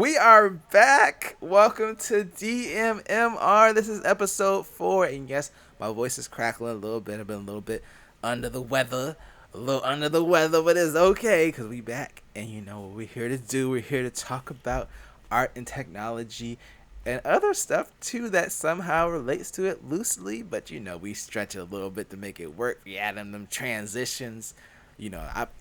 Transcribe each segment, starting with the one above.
We are back. Welcome to DMMR. This is episode 4. And yes, my voice is crackling a little bit. I've been a little bit under the weather. A little under the weather, but it's okay because we back. And you know what we're here to do. We're here to talk about art and technology and other stuff too that somehow relates to it loosely. But you know, we stretch it a little bit to make it work. We add in them transitions. I've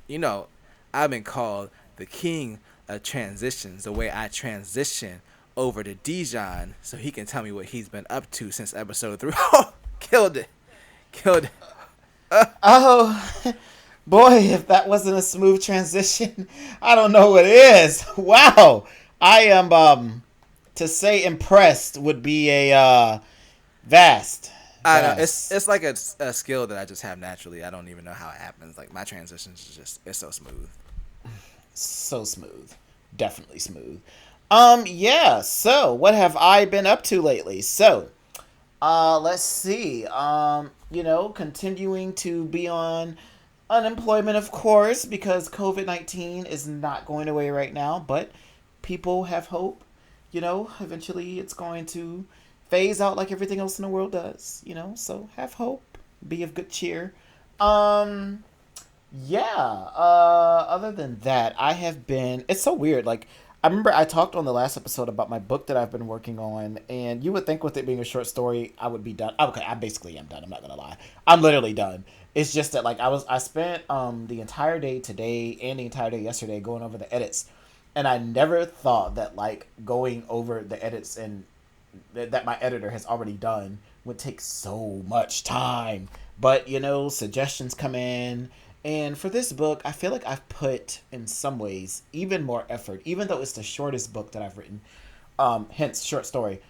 been called the king transitions, the way I transition over to Dijon so he can tell me what he's been up to since episode 3. Oh, killed it. Killed it. Oh, boy, if that wasn't a smooth transition, I don't know what is. Wow. I am, to say impressed would be a, vast. I know. It's Vast. it's like a skill that I just have naturally. I don't even know how it happens. Like my transitions is just it's so smooth. So smooth. Definitely smooth. Yeah, so what have I been up to lately? So, let's see. Continuing to be on unemployment, of course, because COVID-19 is not going away right now, but people have hope. Eventually it's going to phase out like everything else in the world does, so have hope, be of good cheer. Um, yeah, other than that, it's so weird. Like, I remember I talked on the last episode about my book that I've been working on, and you would think with it being a short story, I would be done. Okay, I basically am done. I'm not gonna lie. I'm literally done. It's just that, like, I spent the entire day today and the entire day yesterday going over the edits, and I never thought that, like, going over the edits and that my editor has already done would take so much time. But, suggestions come in. And for this book, I feel like I've put, in some ways, even more effort, even though it's the shortest book that I've written, hence short story.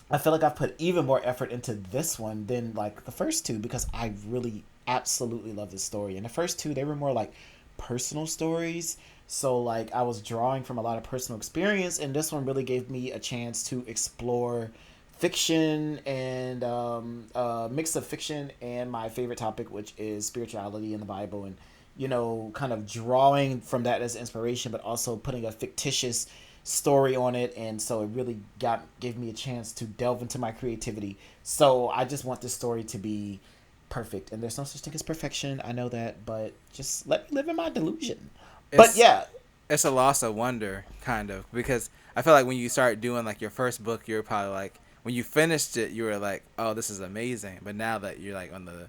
I feel like I've put even more effort into this one than, like, the first two, because I really absolutely love this story. And the first two, they were more like personal stories. So, like, I was drawing from a lot of personal experience, and this one really gave me a chance to explore fiction and a mix of fiction and my favorite topic, which is spirituality in the Bible, and kind of drawing from that as inspiration, but also putting a fictitious story on it. And so it really gave me a chance to delve into my creativity. So I just want this story to be perfect, and there's no such thing as perfection. I know that, but just let me live in my delusion. But It's yeah. it's a loss of wonder, kind of, because I feel like when you start doing like your first book, you're probably like when you finished it, you were like, oh, this is amazing. But now that you're like on the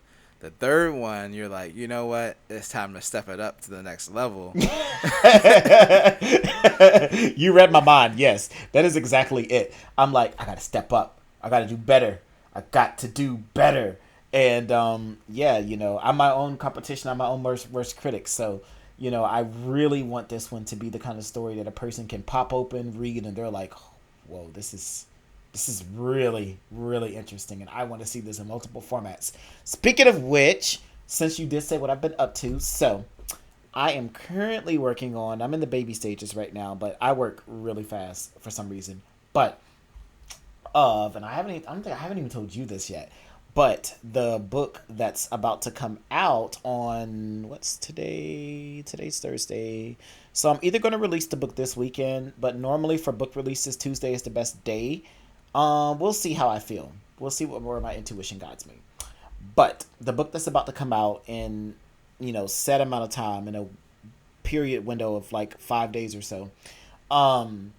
third one, you're like, you know what? It's time to step it up to the next level. You read my mind. Yes, that is exactly it. I'm like, I gotta step up. I gotta do better. I got to do better. And yeah, I'm my own competition. I'm my own worst critic. So, I really want this one to be the kind of story that a person can pop open, read, and they're like, whoa, this is really, really interesting, and I want to see this in multiple formats. Speaking of which, since you did say what I've been up to, so I am currently working on. I'm in the baby stages right now, but I work really fast for some reason. But and I don't think I haven't even told you this yet. But the book that's about to come out on what's today? Today's Thursday. So I'm either going to release the book this weekend, but normally for book releases, Tuesday is the best day. We'll see how I feel. We'll see what more of my intuition guides me. But the book that's about to come out in, set amount of time, in a period window of like 5 days or so, um,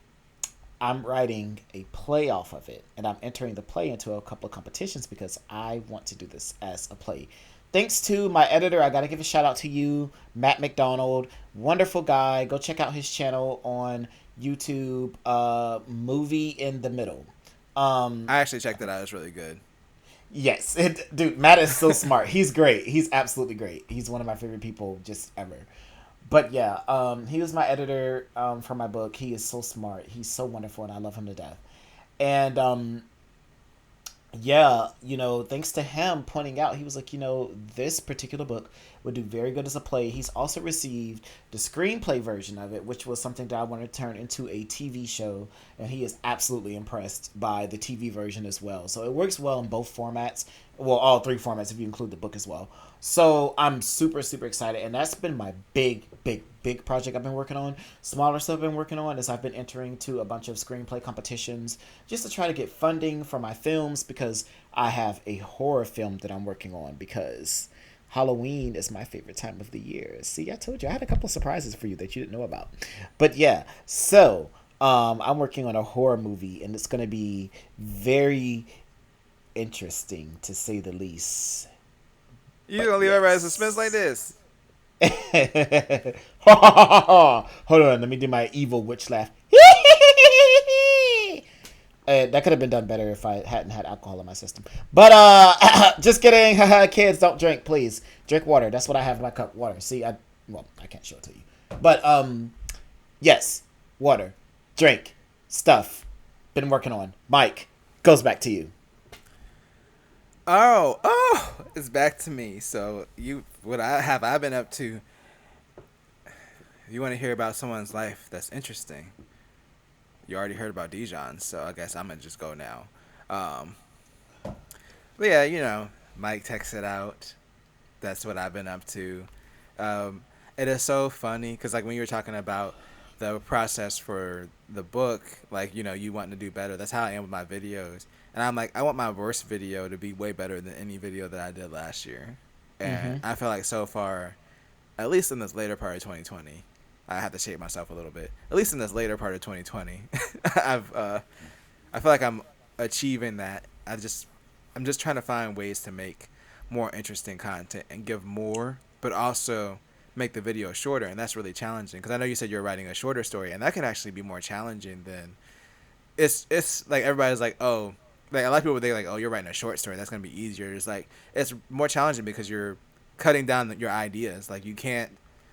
I'm writing a play off of it, and I'm entering the play into a couple of competitions because I want to do this as a play. Thanks to my editor, I gotta give a shout out to you, Matt McDonald, wonderful guy. Go check out his channel on YouTube, Movie in the Middle. Um, I actually checked it out. It's really good. yes, dude, Matt is so smart. He's great. He's absolutely great. He's one of my favorite people just ever. But yeah, he was my editor for my book. He is so smart. He's so wonderful, and I love him to death. And yeah, thanks to him pointing out, he was like, this particular book would do very good as a play. He's also received the screenplay version of it, which was something that I want to turn into a TV show, and he is absolutely impressed by the TV version as well. So it works well in both formats. Well, all three formats if you include the book as well. So I'm super, super excited, and that's been my big project I've been working on. Smaller stuff I've been working on is I've been entering to a bunch of screenplay competitions just to try to get funding for my films, because I have a horror film that I'm working on, because Halloween is my favorite time of the year. See, I told you I had a couple of surprises for you that you didn't know about. But yeah, so I'm working on a horror movie, and it's going to be very interesting to say the least. You But gonna leave everybody in suspense like yes. this? Hold on, let me do my evil witch laugh. That could have been done better if I hadn't had alcohol in my system. But just kidding. Kids, don't drink, please. Drink water. That's what I have in my cup. Water. See, I can't show it to you. But yes, water, drink, stuff. Been working on. Mike, goes back to you. Oh, it's back to me. So I've been up to? You want to hear about someone's life that's interesting? You already heard about Dijon, so I guess I'm gonna just go now. Um, but yeah, Mike texted out. That's what I've been up to. Um, it is so funny because like when you were talking about the process for the book, like you wanting to do better. That's how I am with my videos, and I'm like I want my worst video to be way better than any video that I did last year, and Mm-hmm. I feel like so far, at least in this later part of 2020, I have to shape myself a little bit. At least in this later part of 2020, I feel like I'm achieving that. I'm just trying to find ways to make more interesting content and give more, but also make the video shorter, and that's really challenging because I know you said you're writing a shorter story, and that can actually be more challenging than it's like everybody's like, oh, like a lot of people they like, oh, you're writing a short story, that's gonna be easier. It's like it's more challenging because you're cutting down your ideas. Like you can't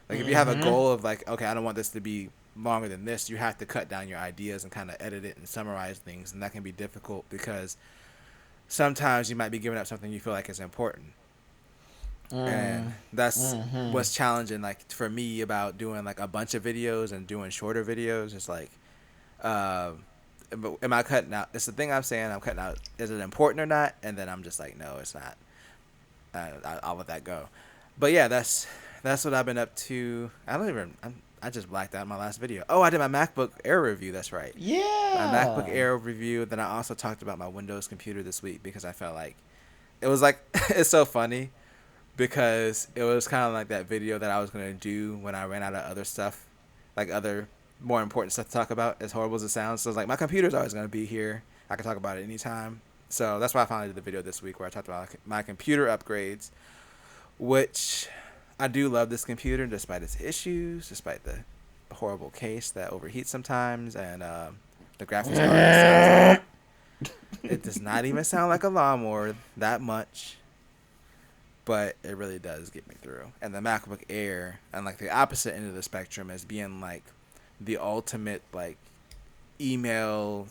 like if you have a Mm-hmm. goal of like, okay, I don't want this to be longer than this, you have to cut down your ideas and kind of edit it and summarize things, and that can be difficult because sometimes you might be giving up something you feel like is important, and that's Mm-hmm. what's challenging like for me about doing like a bunch of videos and doing shorter videos. It's like uh, am I cutting out, it's the thing I'm saying, I'm cutting out, is it important or not, and then I'm just like, no, it's not. I'll let that go. But yeah, that's what I've been up to. I just blacked out my last video. Oh, I did my MacBook Air review. That's right, my MacBook Yeah. Air review. Then I also talked about my Windows computer this week because I felt like it was like it's so funny because it was kind of like that video that I was gonna do when I ran out of other stuff, like other more important stuff to talk about. As horrible as it sounds, so it's like my computer's always gonna be here. I can talk about it anytime. So that's why I finally did the video this week where I talked about my computer upgrades, which I do love this computer despite its issues, despite the horrible case that overheats sometimes, and the graphics card just sounds like it does not even sound like a lawnmower that much, but it really does get me through. And the MacBook Air, and like the opposite end of the spectrum, as being like the ultimate like email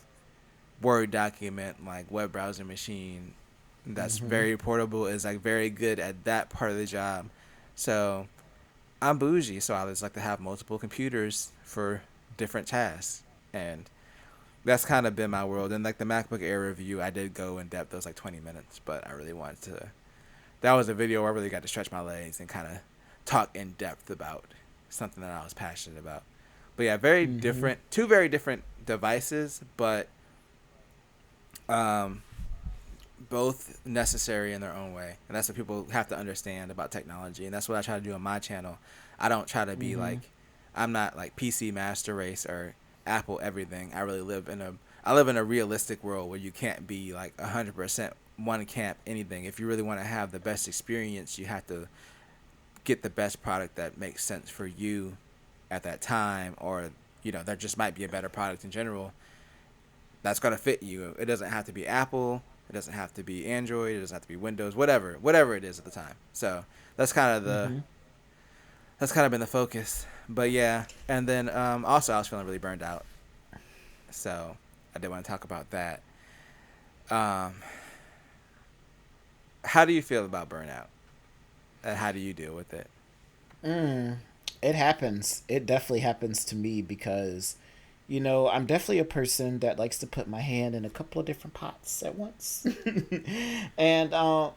Word document like web browser machine that's Mm-hmm. very portable, is like very good at that part of the job. So I'm bougie, so I just like to have multiple computers for different tasks, and that's kind of been my world. And like the MacBook Air review, I did go in depth. It was like 20 minutes, but I really wanted to. That was a video where I really got to stretch my legs and kind of talk in depth about something that I was passionate about. But yeah, very Mm-hmm. different, two very different devices, but um, both necessary in their own way. And that's what people have to understand about technology. And that's what I try to do on my channel. I don't try to be Mm-hmm. like, I'm not like PC master race or Apple everything. I live in a realistic world where you can't be like 100% one camp anything. If you really want to have the best experience, you have to get the best product that makes sense for you at that time, or there just might be a better product in general that's gonna fit you. It doesn't have to be Apple. It doesn't have to be Android. It doesn't have to be Windows. Whatever it is at the time. So that's kind of the Mm-hmm. that's kind of been the focus. But yeah, and then also I was feeling really burned out, so I did want to talk about that. Um, how do you feel about burnout? And how do you deal with it? Mm, it happens. It definitely happens to me because, I'm definitely a person that likes to put my hand in a couple of different pots at once. And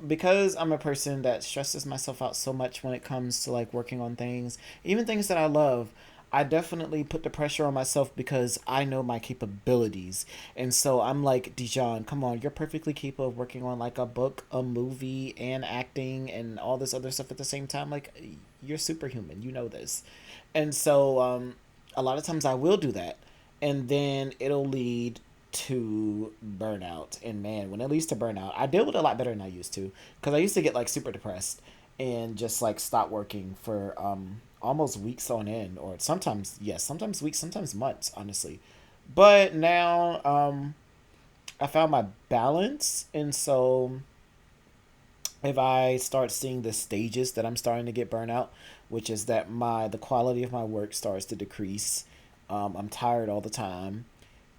because I'm a person that stresses myself out so much when it comes to like working on things, even things that I love, I definitely put the pressure on myself because I know my capabilities. And so I'm like, Dijon, come on, you're perfectly capable of working on like a book, a movie, and acting and all this other stuff at the same time. Like, you're superhuman. You know this. And so a lot of times I will do that. And then it'll lead to burnout. And man, when it leads to burnout, I deal with it a lot better than I used to. Because I used to get like super depressed and just like stop working for almost weeks on end, or sometimes yes, sometimes weeks, sometimes months, honestly. But now I found my balance, and so if I start seeing the stages that I'm starting to get burnout, which is that the quality of my work starts to decrease. I'm tired all the time,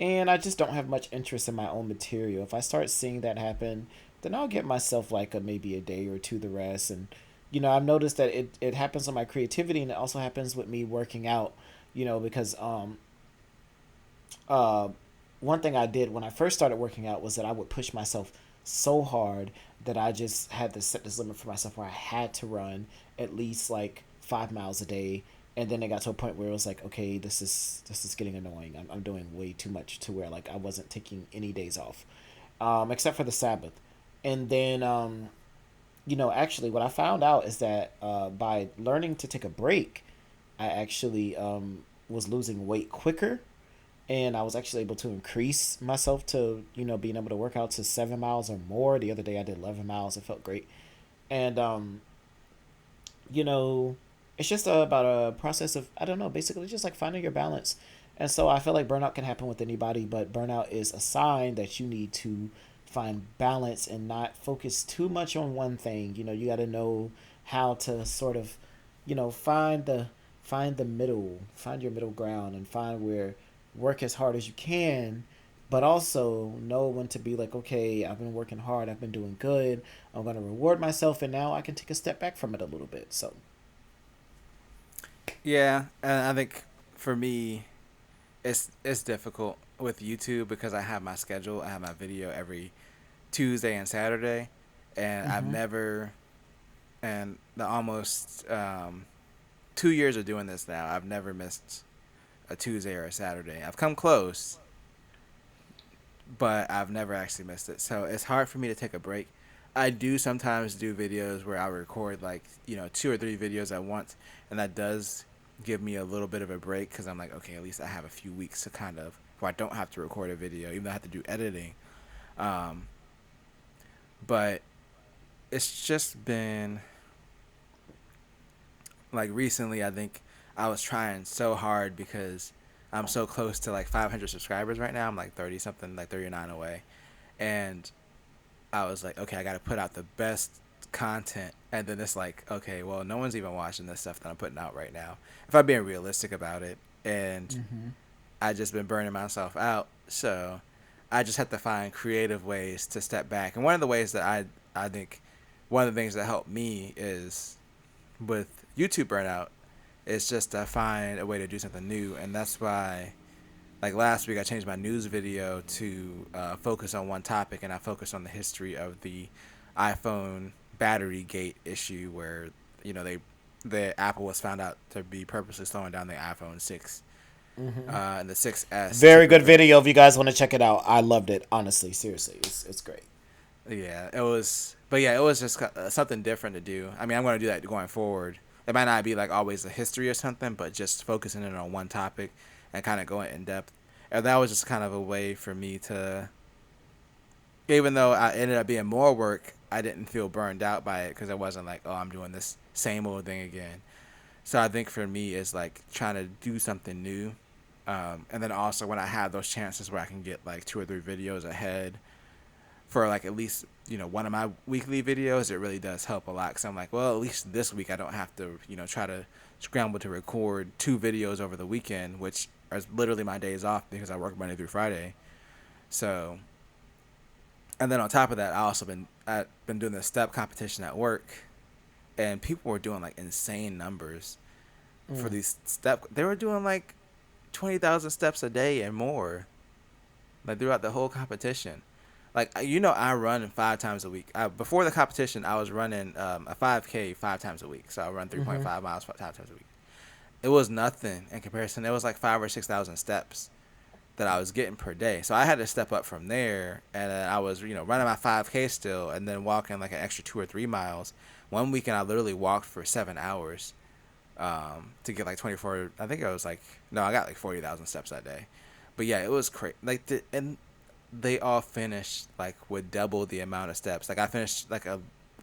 and I just don't have much interest in my own material. If I start seeing that happen, then I'll get myself like maybe a day or two to rest. And I've noticed that it happens on my creativity, and it also happens with me working out. Because uh, one thing I did when I first started working out was that I would push myself so hard that I just had to set this limit for myself where I had to run at least like 5 miles a day. And then it got to a point where it was like, okay, this is getting annoying. I'm doing way too much to where like I wasn't taking any days off, except for the Sabbath. And then actually, what I found out is that by learning to take a break, I actually was losing weight quicker, and I was actually able to increase myself to being able to work out to 7 miles or more. The other day I did 11 miles. It felt great, and you know, it's just about a process of I don't know, basically just like finding your balance. And so I feel like burnout can happen with anybody, but burnout is a sign that you need to find balance and not focus too much on one thing. You got to know how to sort of, find the middle, find your middle ground, and find where work as hard as you can, but also know when to be like, okay, I've been working hard, I've been doing good, I'm gonna reward myself, and now I can take a step back from it a little bit. So, Yeah, and I think for me, it's difficult with YouTube because I have my schedule. I have my video every Tuesday and Saturday, and I've mm-hmm. never and the almost 2 years of doing this now, I've never missed a Tuesday or a Saturday. I've come close, but I've never actually missed it. So it's hard for me to take a break. I do sometimes do videos where I record like, 2 or 3 videos at once, and that does give me a little bit of a break because I'm like, okay, at least I have a few weeks to kind of where I don't have to record a video, even though I have to do editing. Um, but it's just been like recently, I think I was trying so hard because I'm so close to like 500 subscribers right now. I'm like 30 something, like 39 away. And I was like, okay, I got to put out the best content. And then it's like, okay, well, no one's even watching this stuff that I'm putting out right now. If I'm being realistic about it. And Mm-hmm. I just been burning myself out. So I just have to find creative ways to step back. And one of the ways that I think one of the things that helped me is with YouTube burnout is just to find a way to do something new. And that's why like last week I changed my news video to focus on one topic, and I focused on the history of the iPhone battery gate issue where the Apple was found out to be purposely slowing down the iPhone 6 Mm-hmm. and the 6S to Very good prevent. video if you guys want to check it out. I loved it, honestly, seriously, it's great. Yeah, it was, but yeah, it was just something different to do. I mean, I'm going to do that going forward. It might not be like always a history or something, but just focusing in on one topic and kind of going in depth. And that was just kind of a way for me to, even though I ended up being more work, I didn't feel burned out by it because it wasn't like, oh, I'm doing this same old thing again. So I think for me, it's like trying to do something new. And then also when I have those chances where I can get like 2 or 3 videos ahead for like at least one of my weekly videos, it really does help a lot because I'm like, well, at least this week I don't have to try to scramble to record 2 videos over the weekend, which are literally my days off because I work Monday through Friday. So, and then on top of that, I've been doing the step competition at work, and people were doing like insane numbers for Mm. these step. They were doing like 20,000 steps a day and more, like throughout the whole competition. Like I run 5 times a week. Before the competition, I was running a 5K 5 times a week. So I run 3.5 miles 5 times a week. It was nothing in comparison. It was like 5 or 6 thousand steps that I was getting per day. So I had to step up from there, and then I was running my 5K still, and then walking like an extra 2 or 3 miles. One weekend I literally walked for 7 hours to get like 24. I think it was like no, I got like 40,000 steps that day. But yeah, it was crazy. And they all finished like with double the amount of steps. Like I finished like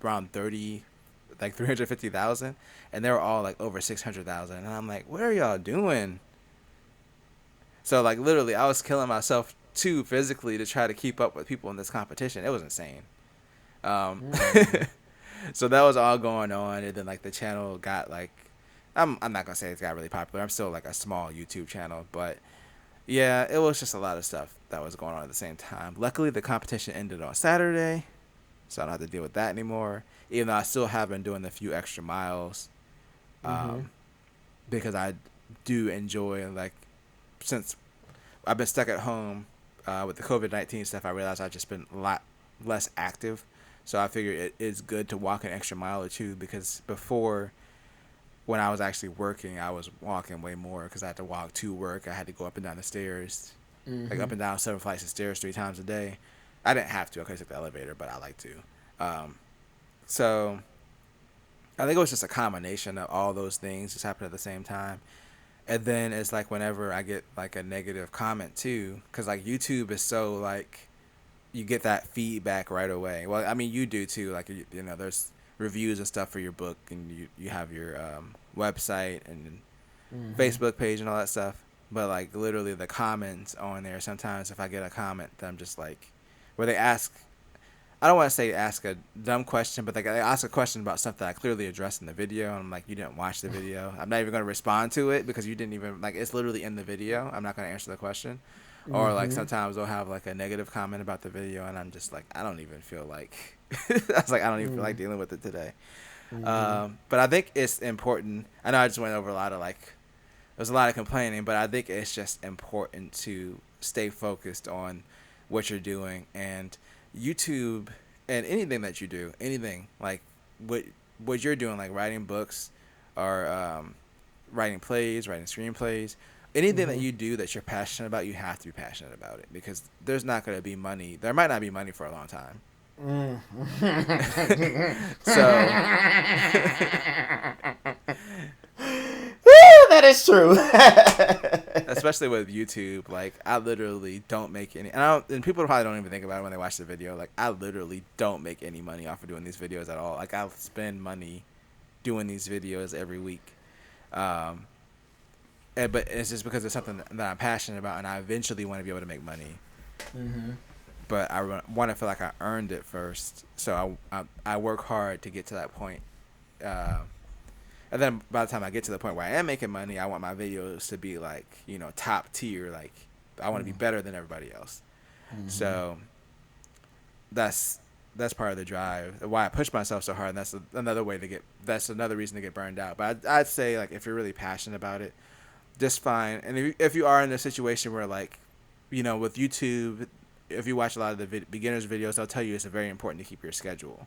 around 30, like 350,000, and they were all like over 600,000. And I'm like, what are y'all doing? So like literally, I was killing myself too physically to try to keep up with people in this competition. It was insane. Um, Mm. so that was all going on, and then like the channel got like, I'm not gonna say it's got really popular. I'm still like a small YouTube channel, but yeah, it was just a lot of stuff that was going on at the same time. Luckily, the competition ended on Saturday, so I don't have to deal with that anymore. Even though I still have been doing the few extra miles, Mm-hmm. um, because I do enjoy like since I've been stuck at home with the COVID-19 stuff. I realized I've just been a lot less active, so I figured it is good to walk an extra mile or two because before when I was actually working, I was walking way more because I had to walk to work. I had to go up and down the stairs, like Mm-hmm. up and down 7 flights of stairs 3 times a day. I didn't have to. I could take the elevator, but I like to. So I think it was just a combination of all those things just happened at the same time. And then it's like whenever I get like a negative comment too, because like YouTube is so like you get that feedback right away. Well, I mean you do too. Like there's reviews and stuff for your book, and you have your website and Mm-hmm. Facebook page and all that stuff. But like literally the comments on there, sometimes if I get a comment that I'm just like, where they ask, I don't want to say ask a dumb question, but they ask a question about something I clearly addressed in the video, and I'm like, you didn't watch the video. I'm not even going to respond to it because you didn't even like. It's literally in the video. I'm not going to answer the question. Or like Mm-hmm. sometimes they'll have like a negative comment about the video, and I'm just like, I don't even feel like. I was like, I don't even feel like dealing with it today. Mm-hmm. But I think it's important. I know I just went over a lot of like, there's a lot of complaining, but I think it's just important to stay focused on what you're doing, and YouTube and anything that you do, anything like what what you're doing, like writing books or writing plays, writing screenplays, anything that Mm-hmm. you do that you're passionate about, you have to be passionate about it because there's not going to be money. There might not be money for a long time. So That is true. especially with YouTube, like I literally don't make any, and I don't, and people probably don't even think about it when they watch the video. Like I literally don't make any money off of doing these videos at all. Like I'll spend money doing these videos every week, um, but it's just because it's something that I'm passionate about, and I eventually want to be able to make money. Mm-hmm. But I want to feel like I earned it first, so I work hard to get to that point. Uh, And then by the time I get to the point where I am making money, I want my videos to be like, top tier. Like I want to be better than everybody else. Mm-hmm. So that's part of the drive. Why I push myself so hard. And that's another way to get. That's another reason to get burned out. But I'd say like if you're really passionate about it, just fine. And if you are in a situation where like, with YouTube, if you watch a lot of the beginners videos, they'll tell you it's very important to keep your schedule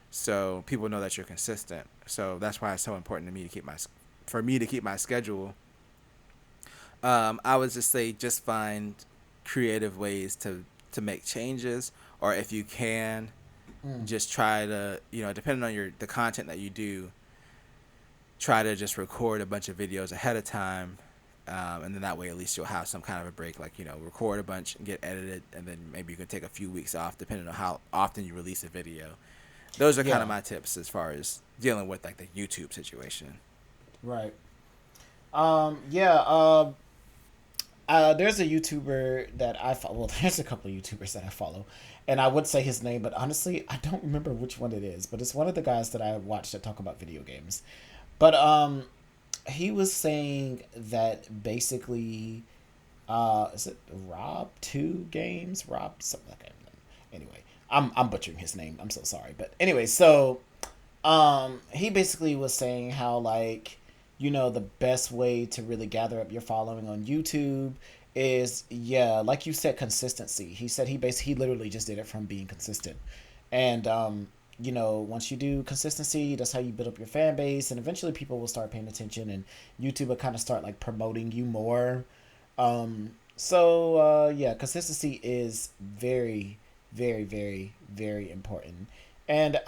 so people know that you're consistent. So that's why it's so important to me to keep my schedule. I would just say just find creative ways to make changes, or if you can, Mm. just try to depending on the content that you do, try to just record a bunch of videos ahead of time. And then that way, at least you'll have some kind of a break. Like record a bunch and get edited, and then maybe you can take a few weeks off, depending on how often you release a video. Those are kind of Yeah. my tips as far as dealing with like the YouTube situation. Right. Yeah. There's a YouTuber that I follow. Well, there's a couple of YouTubers that I follow, and I would say his name, but honestly, I don't remember which one it is. But it's one of the guys that I watch that talk about video games. But he was saying that basically, is it Rob Two Games? Rob something like that. Anyway, I'm butchering his name. I'm so sorry. But anyway, so He basically was saying how like, the best way to really gather up your following on YouTube is, yeah, like you said, consistency. He said he literally just did it from being consistent. And once you do consistency, that's how you build up your fan base, and eventually people will start paying attention, and YouTube will kind of start like promoting you more. Yeah, consistency is very, very, very, very important. And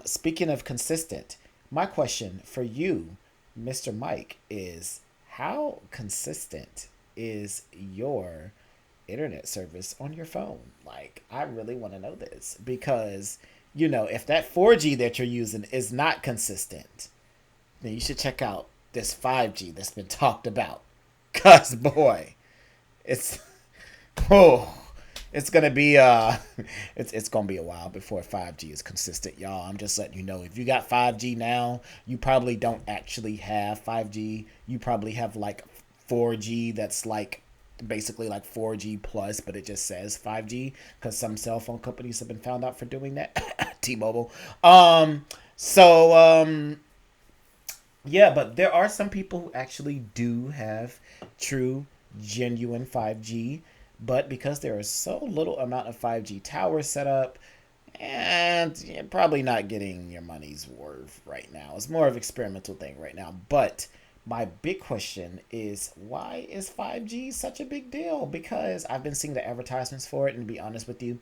speaking of consistent, my question for you, Mr. Mike, is how consistent is your internet service on your phone? Like, I really want to know this because, if that 4G that you're using is not consistent, then you should check out this 5G that's been talked about. Cause boy, it's oh, it's gonna be it's gonna be a while before 5G is consistent, y'all. I'm just letting you know. If you got 5G now, you probably don't actually have 5G. You probably have like 4G that's like basically like 4G plus, but it just says 5G because some cell phone companies have been found out for doing that. T-Mobile. So yeah, but there are some people who actually do have true, genuine 5G, but because there is so little amount of 5G towers set up, and you're probably not getting your money's worth right now. It's more of an experimental thing right now. But my big question is, why is 5G such a big deal? Because I've been seeing the advertisements for it, and to be honest with you,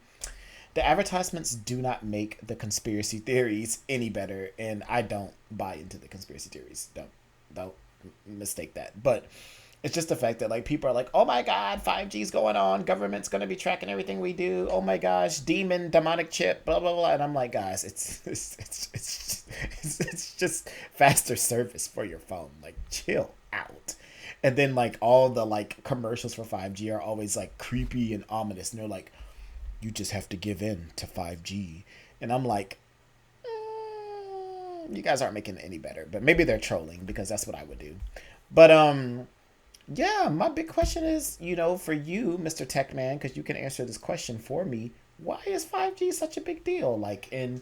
the advertisements do not make the conspiracy theories any better, and I don't buy into the conspiracy theories. Don't mistake that. But it's just the fact that like people are like, oh my god, 5G's going on, government's gonna be tracking everything we do. Oh my gosh, demonic chip, blah blah blah. And I'm like, guys, it's just faster service for your phone. Like, chill out. And then like all the like commercials for 5G are always like creepy and ominous, and they're like, you just have to give in to 5G. And I'm like, you guys aren't making it any better. But maybe they're trolling because that's what I would do. But yeah, my big question is, for you, Mr. Tech Man, because you can answer this question for me. Why is 5G such a big deal? Like, and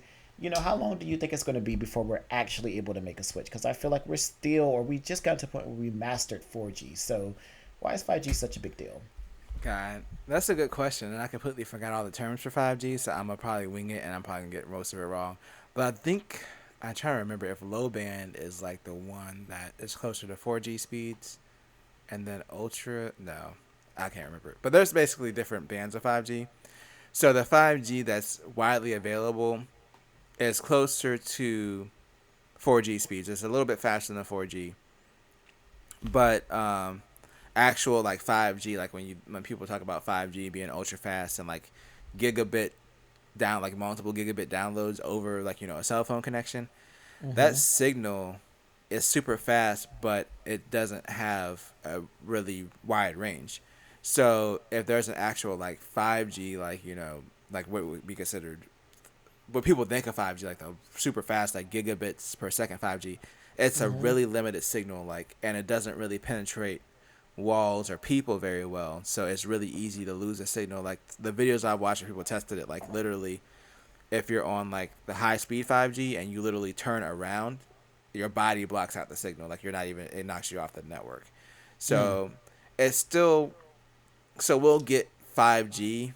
how long do you think it's going to be before we're actually able to make a switch? Because I feel like we're still, or we just got to the point where we mastered 4G. So why is 5G such a big deal? God, that's a good question, and I completely forgot all the terms for 5G, so I'm gonna probably wing it, and I'm probably gonna get most of it wrong. But I think I try to remember if low band is like the one that is closer to 4G speeds, and then ultra. No, I can't remember. But there's basically different bands of 5G. So the 5G that's widely available is closer to 4G speeds. It's a little bit faster than 4G, but actual like 5G, like when people talk about 5G being ultra fast and like gigabit down, like multiple gigabit downloads over like a cell phone connection, that Mm-hmm. signal is super fast, but it doesn't have a really wide range. So if there's an actual like 5G, like like what would be considered what people think of 5G, like the super fast, like gigabits per second 5G, it's a Mm-hmm. really limited signal, like, and it doesn't really penetrate walls or people very well. So it's really easy to lose a signal. Like the videos I watched, where people tested it, like literally, if you're on like the high speed 5G and you literally turn around, your body blocks out the signal. Like you're not even, it knocks you off the network. Mm. So it's still, so we'll get 5G,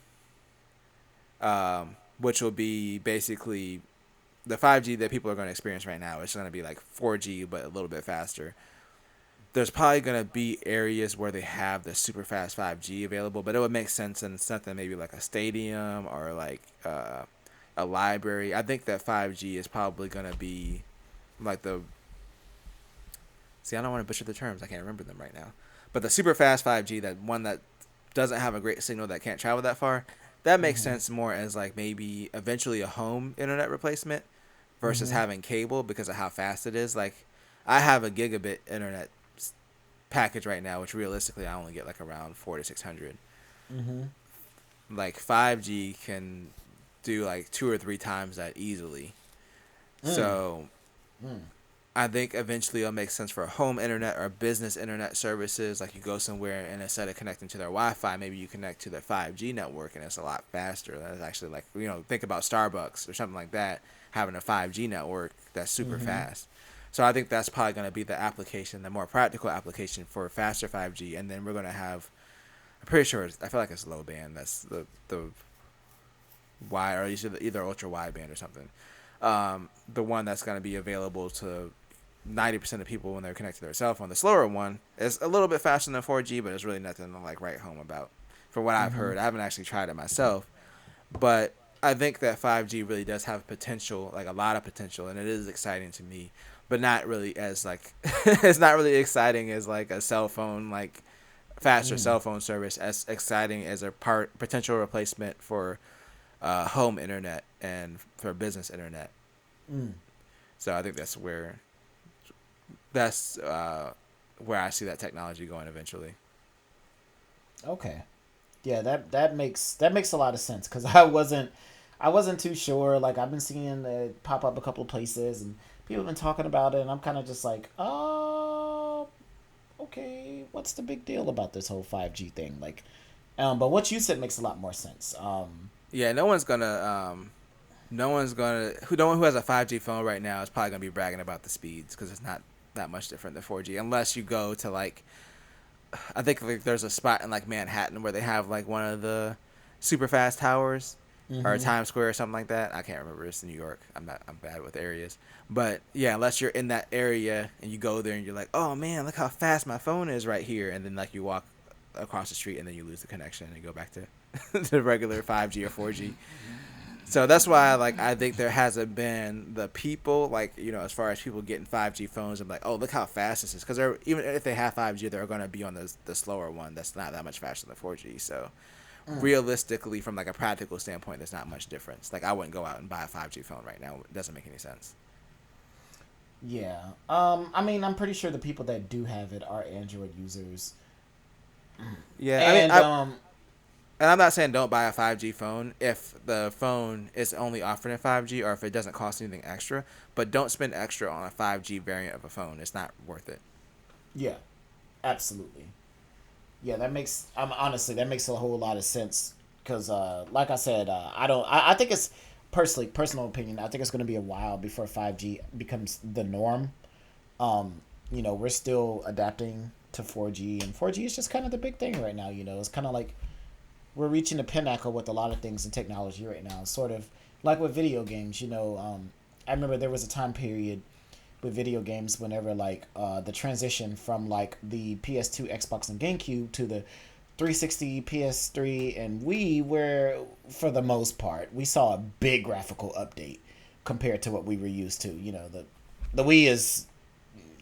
which will be basically the 5G that people are going to experience right now. It's going to be like 4G, but a little bit faster. There's probably going to be areas where they have the super fast 5G available, but it would make sense in something maybe like a stadium or like a library. I think that 5G is probably going to be like the. See, I don't want to butcher the terms. I can't remember them right now. But the super fast 5G, that one that doesn't have a great signal that can't travel that far, that makes Mm-hmm. sense more as like maybe eventually a home internet replacement versus Mm-hmm. having cable because of how fast it is. Like I have a gigabit internet package right now, which realistically I only get like around 4 to 600. Mm-hmm. Like 5G can do like 2 or 3 times that easily. Mm. So Mm. I think eventually it'll make sense for home internet or business internet services. Like you go somewhere and instead of connecting to their Wi-Fi, maybe you connect to their 5G network and it's a lot faster. That's actually like, think about Starbucks or something like that, having a 5G network that's super Mm-hmm. fast. So I think that's probably going to be the application, the more practical application for faster 5G. And then we're going to have, I'm pretty sure, I feel like it's low band. That's the wide, or either ultra wideband or something. The one that's going to be available to 90% of people when they're connected to their cell phone. The slower one is a little bit faster than 4G, but it's really nothing to like write home about. From what I've Mm-hmm. heard, I haven't actually tried it myself, but I think that 5G really does have potential, like a lot of potential, and it is exciting to me, but not really as like it's not really exciting as like a cell phone, like faster Mm. cell phone service, as exciting as a potential replacement for home internet and for business internet. Mm. So I think that's where I see that technology going eventually. Okay. Yeah, that makes a lot of sense because I wasn't too sure. Like I've been seeing it pop up a couple of places and people have been talking about it, and I'm kind of just like, oh, okay, what's the big deal about this whole 5G thing? Like, but what you said makes a lot more sense. Yeah, no one who has a 5G phone right now is probably gonna be bragging about the speeds because it's not that much different than 4G unless you go to like I think like there's a spot in like Manhattan where they have like one of the super fast towers or Mm-hmm. Times Square or something like that. I can't remember. It's in New York. I'm bad with areas. But yeah, unless you're in that area and you go there and you're like, "Oh man, look how fast my phone is right here." And then like you walk across the street and then you lose the connection and you go back to the regular 5G or 4G. So that's why, like, I think there hasn't been the people, like, as far as people getting 5G phones and like, oh, look how fast this is, because they're even if they have 5G, they're going to be on the slower one that's not that much faster than 4G. So Mm. realistically, from like a practical standpoint, there's not much difference. Like, I wouldn't go out and buy a 5G phone right now. It doesn't make any sense. Yeah. I mean, I'm pretty sure the people that do have it are Android users, Yeah, I mean, and and I'm not saying don't buy a 5G phone if the phone is only offered in 5G or if it doesn't cost anything extra. But don't spend extra on a 5G variant of a phone. It's not worth it. yeah, absolutely. Yeah, honestly that makes a whole lot of sense because like I said, I think it's personal opinion. I think it's going to be a while before 5G becomes the norm. Um, we're still adapting to 4G, and 4G is just kind of the big thing right now. It's kind of like we're reaching the pinnacle with a lot of things in technology right now. Sort of like with video games. I remember there was a time period with video games whenever like the transition from like the PS2, Xbox, and GameCube to the 360, PS3, and Wii, where for the most part we saw a big graphical update compared to what we were used to. The Wii is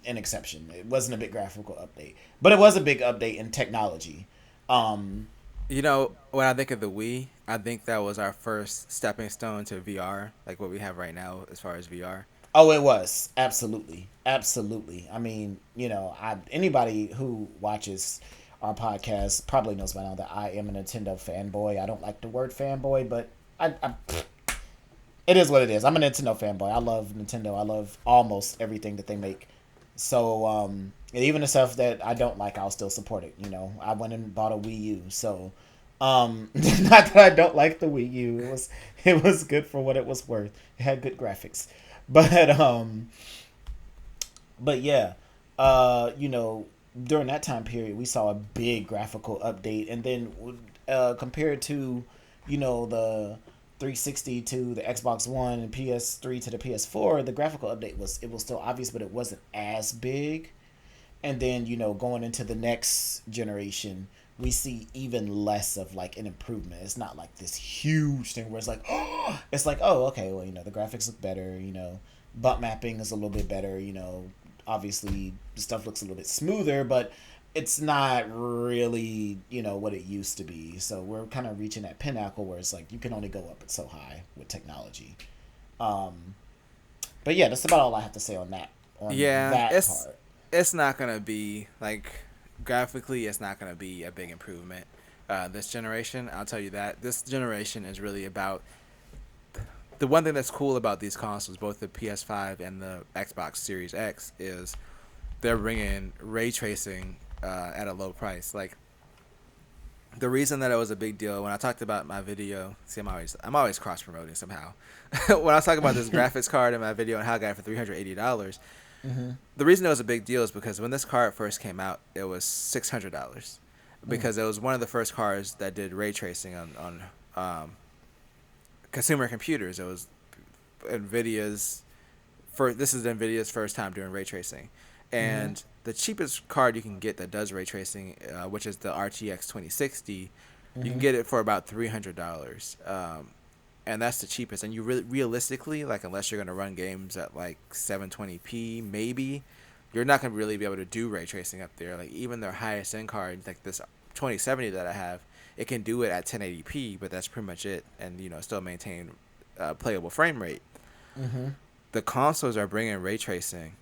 an exception. It wasn't a big graphical update, but it was a big update in technology. Um, When I think of the Wii, I think that was our first stepping stone to VR, like what we have right now as far as VR. Oh, it was absolutely, absolutely. I mean, anybody who watches our podcast probably knows by now that I am a Nintendo fanboy. I don't like the word fanboy, but it is what it is. I'm a Nintendo fanboy. I love Nintendo. I love almost everything that they make. So, and even the stuff that I don't like, I'll still support it. I went and bought a Wii U. So, not that I don't like the Wii U. It was good for what it was worth. It had good graphics, but yeah, during that time period, we saw a big graphical update, and then compared to, the 360 to the Xbox One and PS3 to the PS4, the graphical update was still obvious, but it wasn't as big. And then going into the next generation, we see even less of like an improvement. It's not like this huge thing where it's like, oh, it's like, oh, okay, well, the graphics look better. Bump mapping is a little bit better. Obviously stuff looks a little bit smoother, but it's not really what it used to be. So we're kind of reaching that pinnacle where it's like you can only go up so high with technology. Um, but yeah, that's about all I have to say on that Yeah, it's part. it's not gonna be like graphically, it's not gonna be a big improvement. This generation, I'll tell you that this generation is really about the one thing that's cool about these consoles, both the PS5 and the Xbox Series X, is they're bringing ray tracing at a low price. Like, the reason that it was a big deal when I talked about my video. See, I'm always cross promoting somehow. When I was talking about this graphics card in my video and how I got it for $380, the reason it was a big deal is because when this card first came out, it was $600 because it was one of the first cards that did ray tracing on consumer computers. It was Nvidia's first. This is Nvidia's first time doing ray tracing, and the cheapest card you can get that does ray tracing, which is the RTX 2060, you can get it for about $300, and that's the cheapest. And you realistically, like, unless you're gonna run games at like 720p, maybe you're not gonna really be able to do ray tracing up there. Like, even their highest end card, like this 2070 that I have, it can do it at 1080p, but that's pretty much it, and still maintain playable frame rate. The consoles are bringing ray tracing.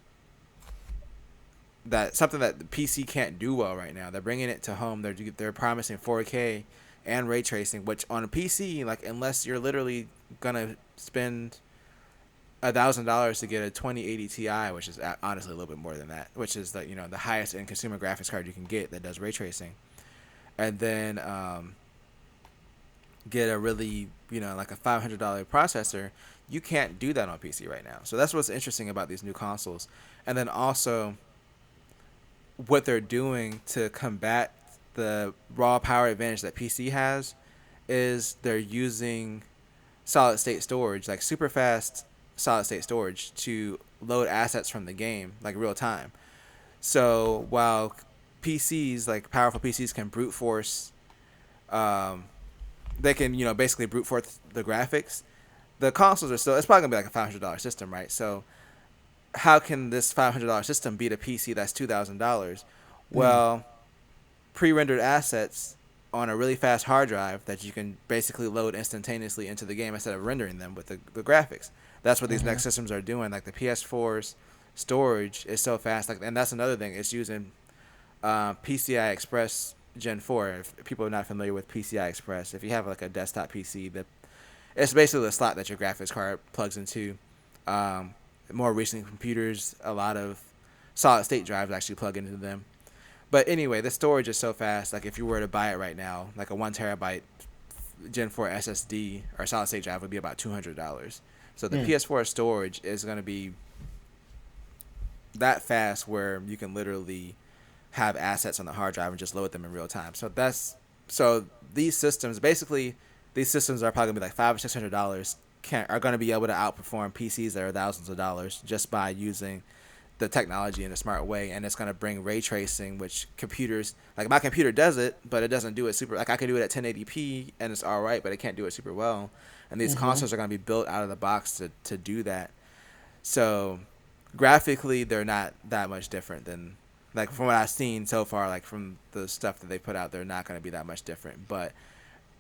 That something that the PC can't do well right now. They're bringing it to home. They're promising 4K and ray tracing, which on a PC, like, unless you're literally gonna spend $1,000 to get a 2080 Ti, which is honestly a little bit more than that, which is the highest end consumer graphics card you can get that does ray tracing, and then get a really like a $500 processor. You can't do that on PC right now. So that's what's interesting about these new consoles, and then also what they're doing to combat the raw power advantage that PC has is they're using solid state storage, like super fast solid state storage, to load assets from the game like real time. So while PCs, like powerful PCs, can brute force, they can basically brute force the graphics. The consoles are still, it's probably gonna be like a $500 system, right? So how can this $500 system beat a PC that's $2,000? Well, pre-rendered assets on a really fast hard drive that you can basically load instantaneously into the game instead of rendering them with the graphics. That's what these next systems are doing. Like the PS4's storage is so fast. Like, and that's another thing. It's using PCI Express Gen 4. If people are not familiar with PCI Express, if you have like a desktop PC, it's basically the slot that your graphics card plugs into. More recent computers, a lot of solid state drives actually plug into them. But anyway, the storage is so fast. Like, if you were to buy it right now, like a 1 terabyte Gen 4 SSD or solid state drive would be about $200. So the PS4 storage is going to be that fast where you can literally have assets on the hard drive and just load them in real time. So these systems are probably going to be like $500 or $600, are going to be able to outperform PCs that are thousands of dollars just by using the technology in a smart way. And it's going to bring ray tracing, which computers, like my computer does it, but it doesn't do it super, like I can do it at 1080p and it's all right, but it can't do it super well. And these consoles are going to be built out of the box to do that. So graphically, they're not that much different than, like, from what I've seen so far, like from the stuff that they put out, they're not going to be that much different. But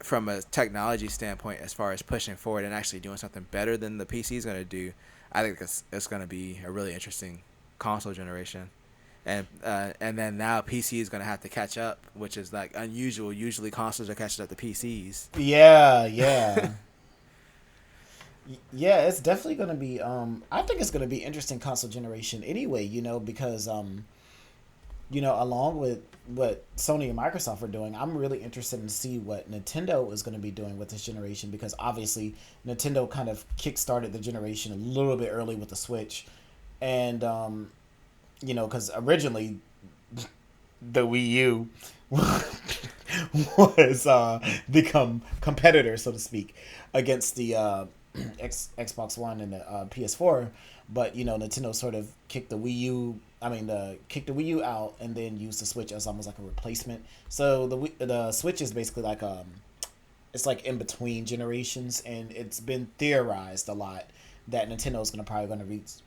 from a technology standpoint, as far as pushing forward and actually doing something better than the PC is going to do, I think it's going to be a really interesting console generation. And then now PC is going to have to catch up, which is like unusual. Usually consoles are catching up to PCs. Yeah. Yeah, it's definitely going to be, I think it's going to be interesting console generation anyway, because, along with what Sony and Microsoft are doing, I'm really interested to see what Nintendo is going to be doing with this generation, because obviously Nintendo kind of kickstarted the generation a little bit early with the Switch. And, because originally the Wii U was the competitor, so to speak, against the Xbox One and the PS4, but Nintendo sort of kicked the Wii U out and then used the Switch as almost like a replacement. So the Switch is basically like it's like in between generations, and it's been theorized a lot that Nintendo is probably gonna release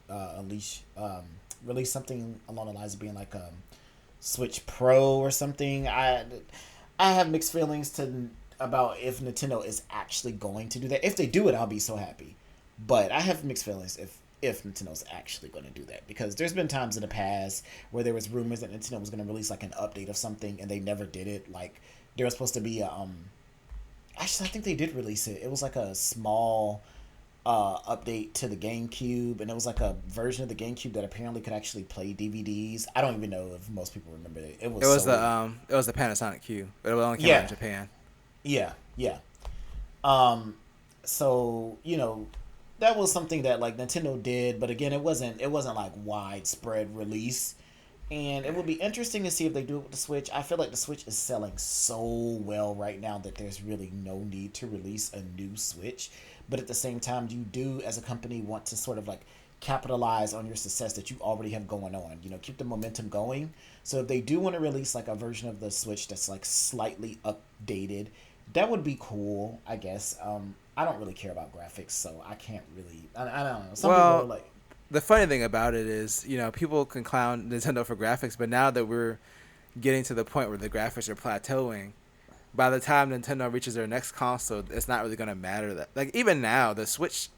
something along the lines of being like a Switch Pro or something. I have mixed feelings about if Nintendo is actually going to do that. If they do it, I'll be so happy. But I have mixed feelings if Nintendo's actually going to do that, because there's been times in the past where there was rumors that Nintendo was going to release like an update of something and they never did it. Like there was supposed to be actually I think they did release it. It was like a small update to the GameCube, and it was like a version of the GameCube that apparently could actually play DVDs. I don't even know if most people remember it. It was so It was the Panasonic Q. It only came out in yeah, Japan. yeah. Um, so that was something that like Nintendo did, but again, it wasn't like widespread release. And it would be interesting to see if they do it with the Switch. I feel like the Switch is selling so well right now that there's really no need to release a new Switch. But at the same time, you do, as a company, want to sort of like capitalize on your success that you already have going on. Keep the momentum going. So if they do want to release like a version of the Switch that's like slightly updated, that would be cool, I guess. I don't really care about graphics, so I can't really. I don't know. Some people are Well, like, the funny thing about it is, people can clown Nintendo for graphics, but now that we're getting to the point where the graphics are plateauing, by the time Nintendo reaches their next console, it's not really gonna matter that. Like even now, the Switch,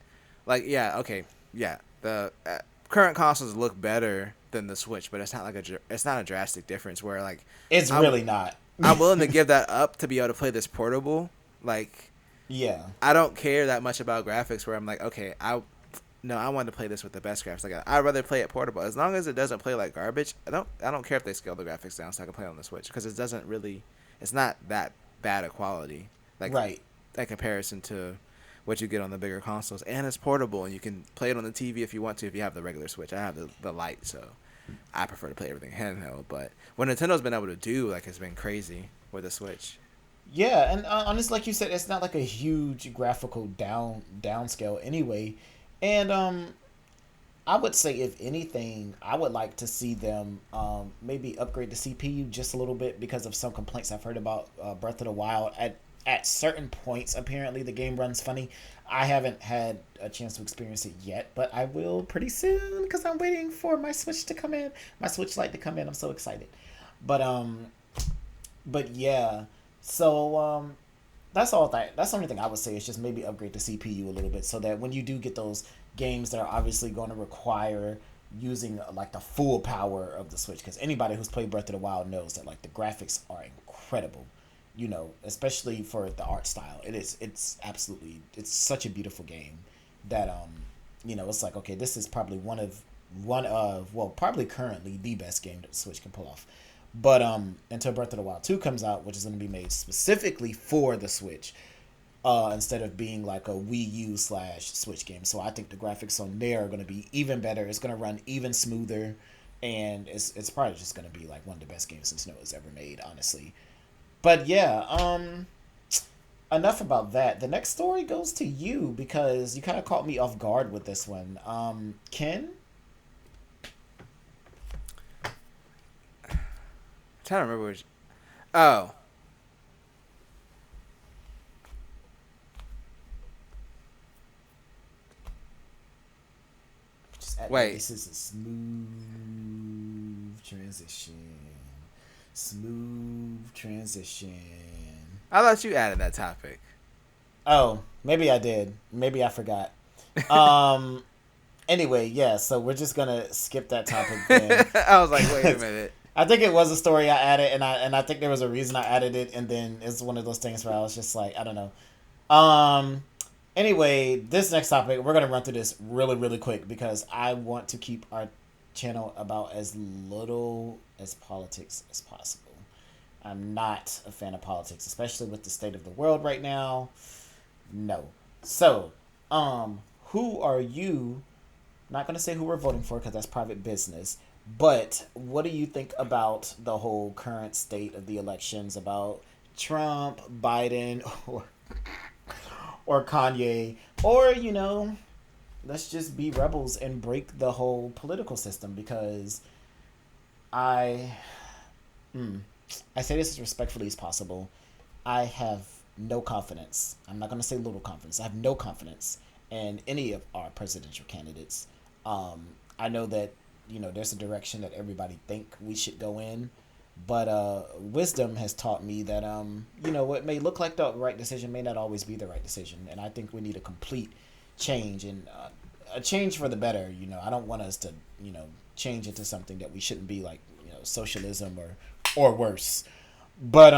like yeah, okay, yeah, the current consoles look better than the Switch, but it's not a drastic difference. Where like it's I'm really not. I'm willing to give that up to be able to play this portable. Like Yeah. I don't care that much about graphics. Where I'm like, okay, I want to play this with the best graphics. Like I'd rather play it portable as long as it doesn't play like garbage. I don't care if they scale the graphics down so I can play it on the Switch because it doesn't really. It's not that bad a quality. Like Right. in comparison to what you get on the bigger consoles, and it's portable and you can play it on the TV if you want to. If you have the regular Switch, I have the Lite, so I prefer to play everything handheld. But what Nintendo's been able to do, like, has been crazy with the Switch. Yeah, and honestly, like you said, it's not like a huge graphical downscale anyway. And I would say, if anything, I would like to see them maybe upgrade the CPU just a little bit because of some complaints I've heard about Breath of the Wild. At certain points, apparently the game runs funny. I haven't had a chance to experience it yet, but I will pretty soon because I'm waiting for my Switch to come in, my Switch Lite to come in. I'm so excited. But yeah. So that's all that's the only thing I would say is just maybe upgrade the CPU a little bit so that when you do get those games that are obviously going to require using like the full power of the Switch, because anybody who's played Breath of the Wild knows that like the graphics are incredible, especially for the art style. It's absolutely, it's such a beautiful game that it's like, okay, this is probably well, probably currently the best game that the Switch can pull off. But until Breath of the Wild 2 comes out, which is going to be made specifically for the Switch, instead of being like a Wii U / Switch game. So I think the graphics on there are going to be even better. It's going to run even smoother, and it's probably just going to be like one of the best games Nintendo has ever made, honestly. But yeah, enough about that. The next story goes to you because you kind of caught me off guard with this one. Ken? I'm trying to remember which. Oh. Wait. This is a smooth transition. Smooth transition. I thought you added that topic. Oh, maybe I did. Maybe I forgot. Anyway, yeah, so we're just gonna skip that topic then. I was like, wait a minute. I think it was a story I added, and I think there was a reason I added it, and then it's one of those things where I was just like, I don't know. Anyway, this next topic, we're gonna run through this really, really quick because I want to keep our channel about as little as politics as possible. I'm not a fan of politics, especially with the state of the world right now. No. So, who are you? Not gonna say who we're voting for because that's private business. But what do you think about the whole current state of the elections, about Trump, Biden, or Kanye, or let's just be rebels and break the whole political system? Because I say this as respectfully as possible. I have no confidence. I'm not going to say little confidence. I have no confidence in any of our presidential candidates. I know that there's a direction that everybody think we should go in, but wisdom has taught me that what may look like the right decision may not always be the right decision, and I think we need a complete change, and a change for the better. I don't want us to change into something that we shouldn't be, like socialism or worse. But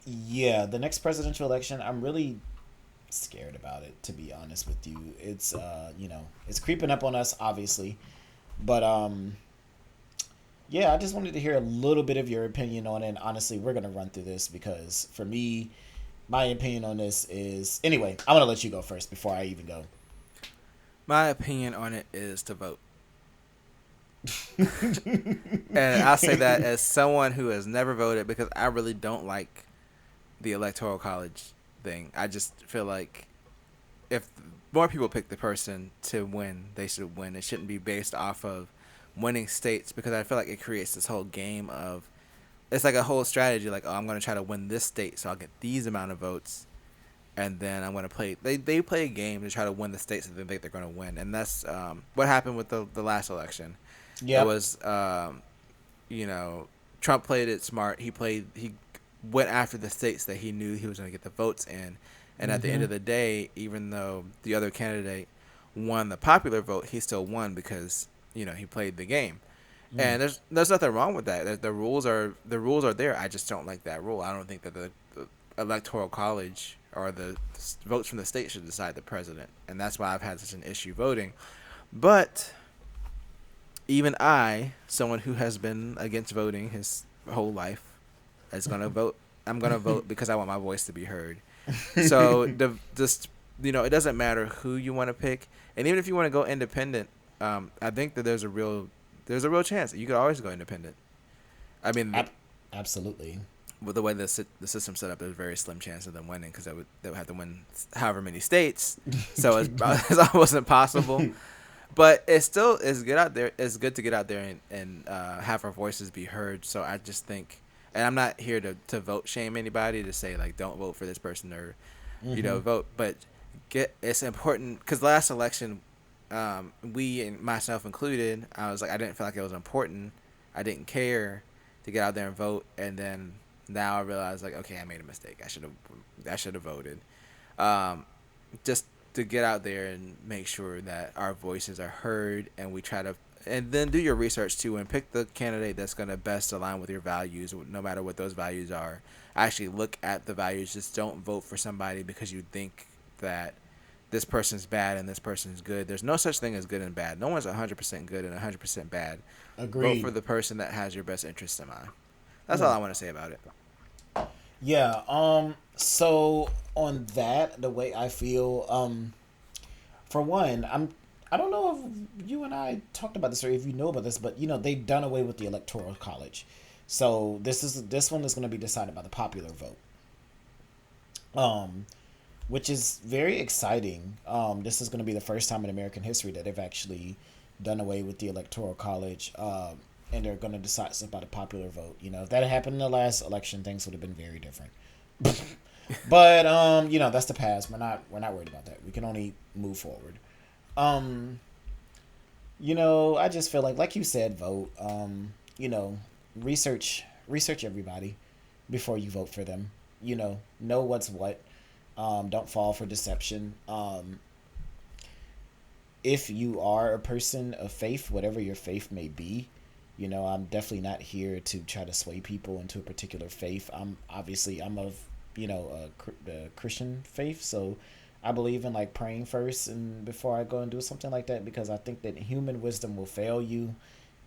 yeah, the next presidential election, I'm really scared about it, to be honest with you. It's it's creeping up on us, obviously, but yeah, I just wanted to hear a little bit of your opinion on it. And honestly, we're gonna run through this because for me, my opinion on this is anyway. I'm gonna let you go first before I even go. My opinion on it is to vote. And I say that as someone who has never voted because I really don't like the electoral college thing. I just feel like if more people pick the person to win, they should win. It shouldn't be based off of winning states because I feel like it creates this whole game of it's like a whole strategy. Like, oh, I'm going to try to win this state, so I'll get these amount of votes, and then I'm going to play. They play a game to try to win the states that they think they're going to win, and that's what happened with the last election. Yeah. It was Trump played it smart. He went after the states that he knew he was going to get the votes in. And at the end of the day, even though the other candidate won the popular vote, he still won because, he played the game. And there's nothing wrong with that. The rules are there. I just don't like that rule. I don't think that the electoral college or the votes from the state should decide the president. And that's why I've had such an issue voting. But even I, someone who has been against voting his whole life, is going to vote. I'm going to vote because I want my voice to be heard. So it doesn't matter who you want to pick, and even if you want to go independent, I think that there's a real chance that you could always go independent. I mean, absolutely. With the way the system's set up, there's a very slim chance of them winning because they would have to win however many states, so it's almost impossible. But it's good out there. It's good to get out there and have our voices be heard. So I just think. And I'm not here to vote shame anybody to say like don't vote for this person or vote, but it's important because last election, we and myself included, I was like I didn't feel like it was important. I didn't care to get out there and vote, and then now I realize like okay, I made a mistake. I should have voted. Just to get out there and make sure that our voices are heard, and we try to. And then do your research too and pick the candidate that's going to best align with your values, no matter what those values are. Actually look at the values. Just don't vote for somebody because you think that this person's bad and this person's good. There's no such thing as good and bad. No one's 100% good and 100% bad. Agreed. Vote for the person that has your best interests in mind. That's all I want to say about it. Yeah. So on that, the way I feel, for one, I don't know if you and I talked about this or if you know about this, but they've done away with the electoral college, so this one is going to be decided by the popular vote, which is very exciting. This is going to be the first time in American history that they've actually done away with the electoral college, and they're going to decide stuff by the popular vote. If that had happened in the last election, things would have been very different. But that's the past. We're not worried about that. We can only move forward. I just feel like you said, vote. Research everybody before you vote for them. Know what's what. Don't fall for deception. If you are a person of faith, whatever your faith may be, I'm definitely not here to try to sway people into a particular faith. I'm of, a Christian faith, so I believe in praying first and before I go and do something like that, because I think that human wisdom will fail you.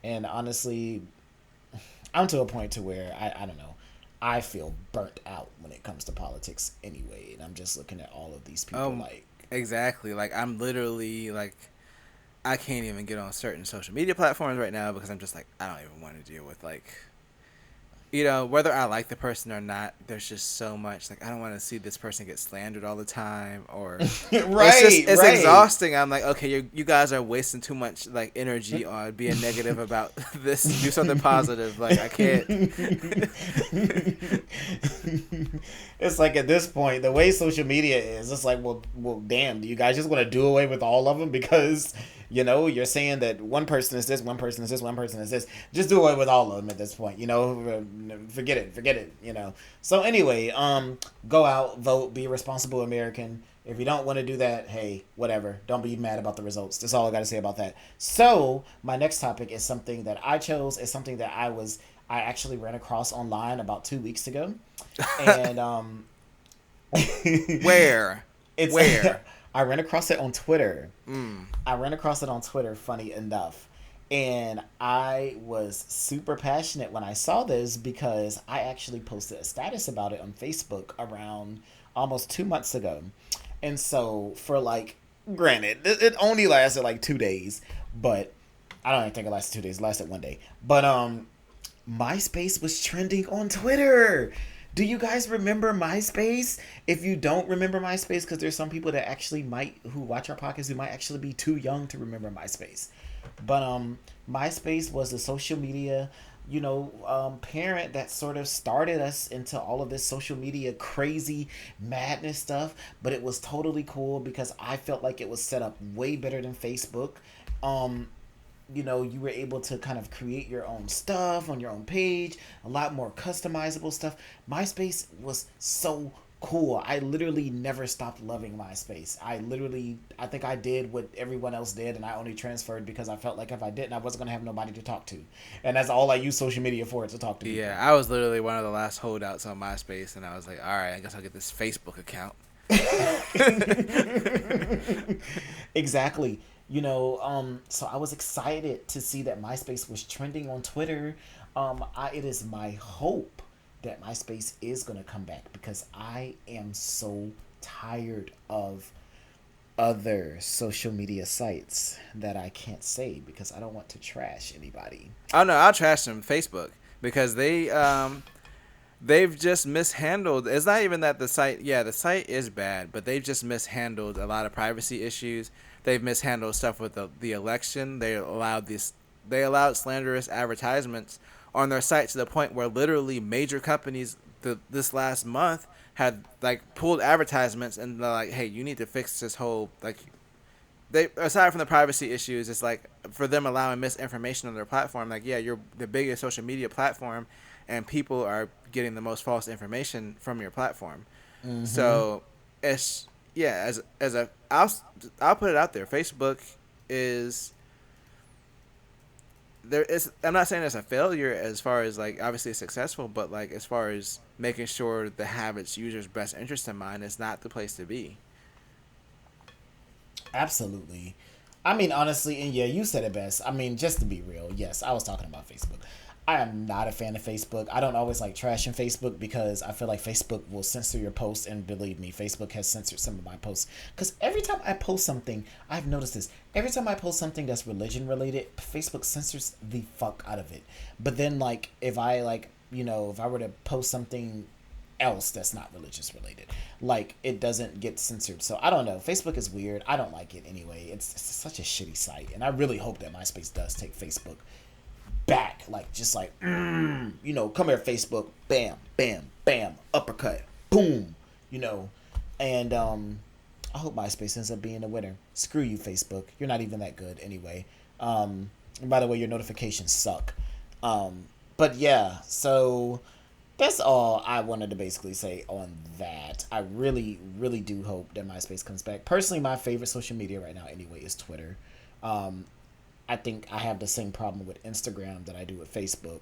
And honestly, I'm to a point to where I don't know. I feel burnt out when it comes to politics anyway, and I'm just looking at all of these people exactly. I'm literally I can't even get on certain social media platforms right now because I'm just I don't even want to deal with whether I like the person or not, there's just so much I don't want to see this person get slandered all the time or it's exhausting. I'm like, okay, you guys are wasting too much energy on being negative about this. Do something positive. I can't. It's at this point, the way social media is, it's well, damn, do you guys just want to do away with all of them because you're saying that one person is this, one person is this, one person is this. Just do away with all of them at this point. Forget it. So anyway, go out, vote, be a responsible American. If you don't want to do that, hey, whatever. Don't be mad about the results. That's all I got to say about that. So my next topic is something that I chose. It's something that I actually ran across online about 2 weeks ago, and Where? It's Where? I ran across it on Twitter. Mm. I ran across it on Twitter, funny enough. And I was super passionate when I saw this because I actually posted a status about it on Facebook around almost 2 months ago. And so, for like, granted, it only lasted like 2 days, but I don't even think it lasted 2 days, it lasted one day. But, MySpace was trending on Twitter. Do you guys remember MySpace? If you don't remember MySpace, because there's some people that actually might, who watch our podcast, who might actually be too young to remember MySpace. But MySpace was a social media, parent that sort of started us into all of this social media crazy madness stuff. But it was totally cool because I felt like it was set up way better than Facebook. Um, you were able to kind of create your own stuff on your own page, a lot more customizable stuff. MySpace was so cool. I literally never stopped loving MySpace. I think I did what everyone else did, and I only transferred because I felt like if I didn't, I wasn't going to have nobody to talk to. And that's all I use social media for, to talk to people. Yeah, I was literally one of the last holdouts on MySpace, and I was like, all right, I guess I'll get this Facebook account. Exactly. So I was excited to see that MySpace was trending on Twitter. It is my hope that MySpace is going to come back because I am so tired of other social media sites that I can't say because I don't want to trash anybody. Oh no, I'll trash them Facebook because they've just mishandled. It's not even that the site. Yeah, the site is bad, but they've just mishandled a lot of privacy issues. They've mishandled stuff with the election. They allowed slanderous advertisements on their site to the point where literally major companies this last month had like pulled advertisements and they're like, hey, you need to fix this whole like. They, aside from the privacy issues, it's like for them allowing misinformation on their platform. Like, yeah, you're the biggest social media platform, and people are getting the most false information from your platform. Mm-hmm. So it's as a I'll put it out there. Facebook is there is. I'm not saying it's a failure as far as like obviously it's successful, but like as far as making sure the have its users' best interest in mind, it's not the place to be. Absolutely. I mean, honestly, and yeah, you said it best. I mean, just to be real, yes, I was talking about Facebook. I am not a fan of Facebook. I don't always like trashing Facebook because I feel like Facebook will censor your posts, and believe me, Facebook has censored some of my posts. Because every time I post something, I've noticed this. Every time I post something that's religion related, Facebook censors the fuck out of it. But then, like, if I were to post something else that's not religious related, like, it doesn't get censored. So I don't know, Facebook is weird. I don't like it anyway. It's such a shitty site, and I really hope that MySpace does take Facebook back, like, just like, come here, Facebook, bam, bam, bam, uppercut, boom, and I hope MySpace ends up being the winner. Screw you, Facebook, you're not even that good anyway. And by the way, your notifications suck. But yeah, so that's all I wanted to basically say on that. I really, really do hope that MySpace comes back. Personally, my favorite social media right now anyway is Twitter. I think I have the same problem with Instagram that I do with Facebook.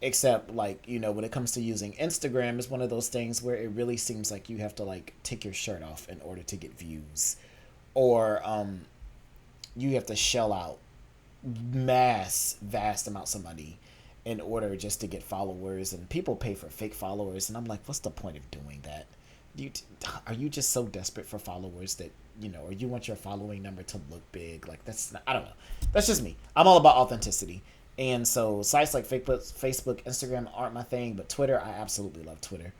Except, like, when it comes to using Instagram, it's one of those things where it really seems like you have to, like, take your shirt off in order to get views. Or you have to shell out vast amounts of money in order just to get followers, and people pay for fake followers, and I'm like, what's the point of doing that? Are you just so desperate for followers that or you want your following number to look big? Like, that's not, I don't know, that's just me. I'm all about authenticity, and so sites like Facebook, Instagram aren't my thing, but Twitter, I absolutely love Twitter.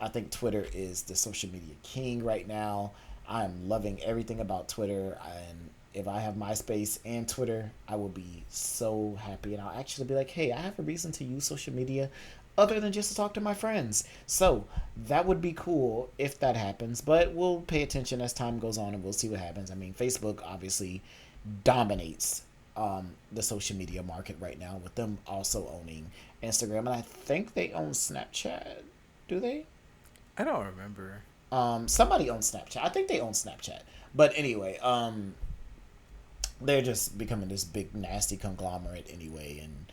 I think Twitter is the social media king right now. I'm loving everything about Twitter, and if I have MySpace and Twitter, I will be so happy. And I'll actually be like, hey, I have a reason to use social media other than just to talk to my friends. So that would be cool if that happens. But we'll pay attention as time goes on, and we'll see what happens. I mean, Facebook obviously dominates the social media market right now, with them also owning Instagram. And I think they own Snapchat. Do they? I don't remember. Somebody owns Snapchat. I think they own Snapchat. But anyway, they're just becoming this big nasty conglomerate anyway, and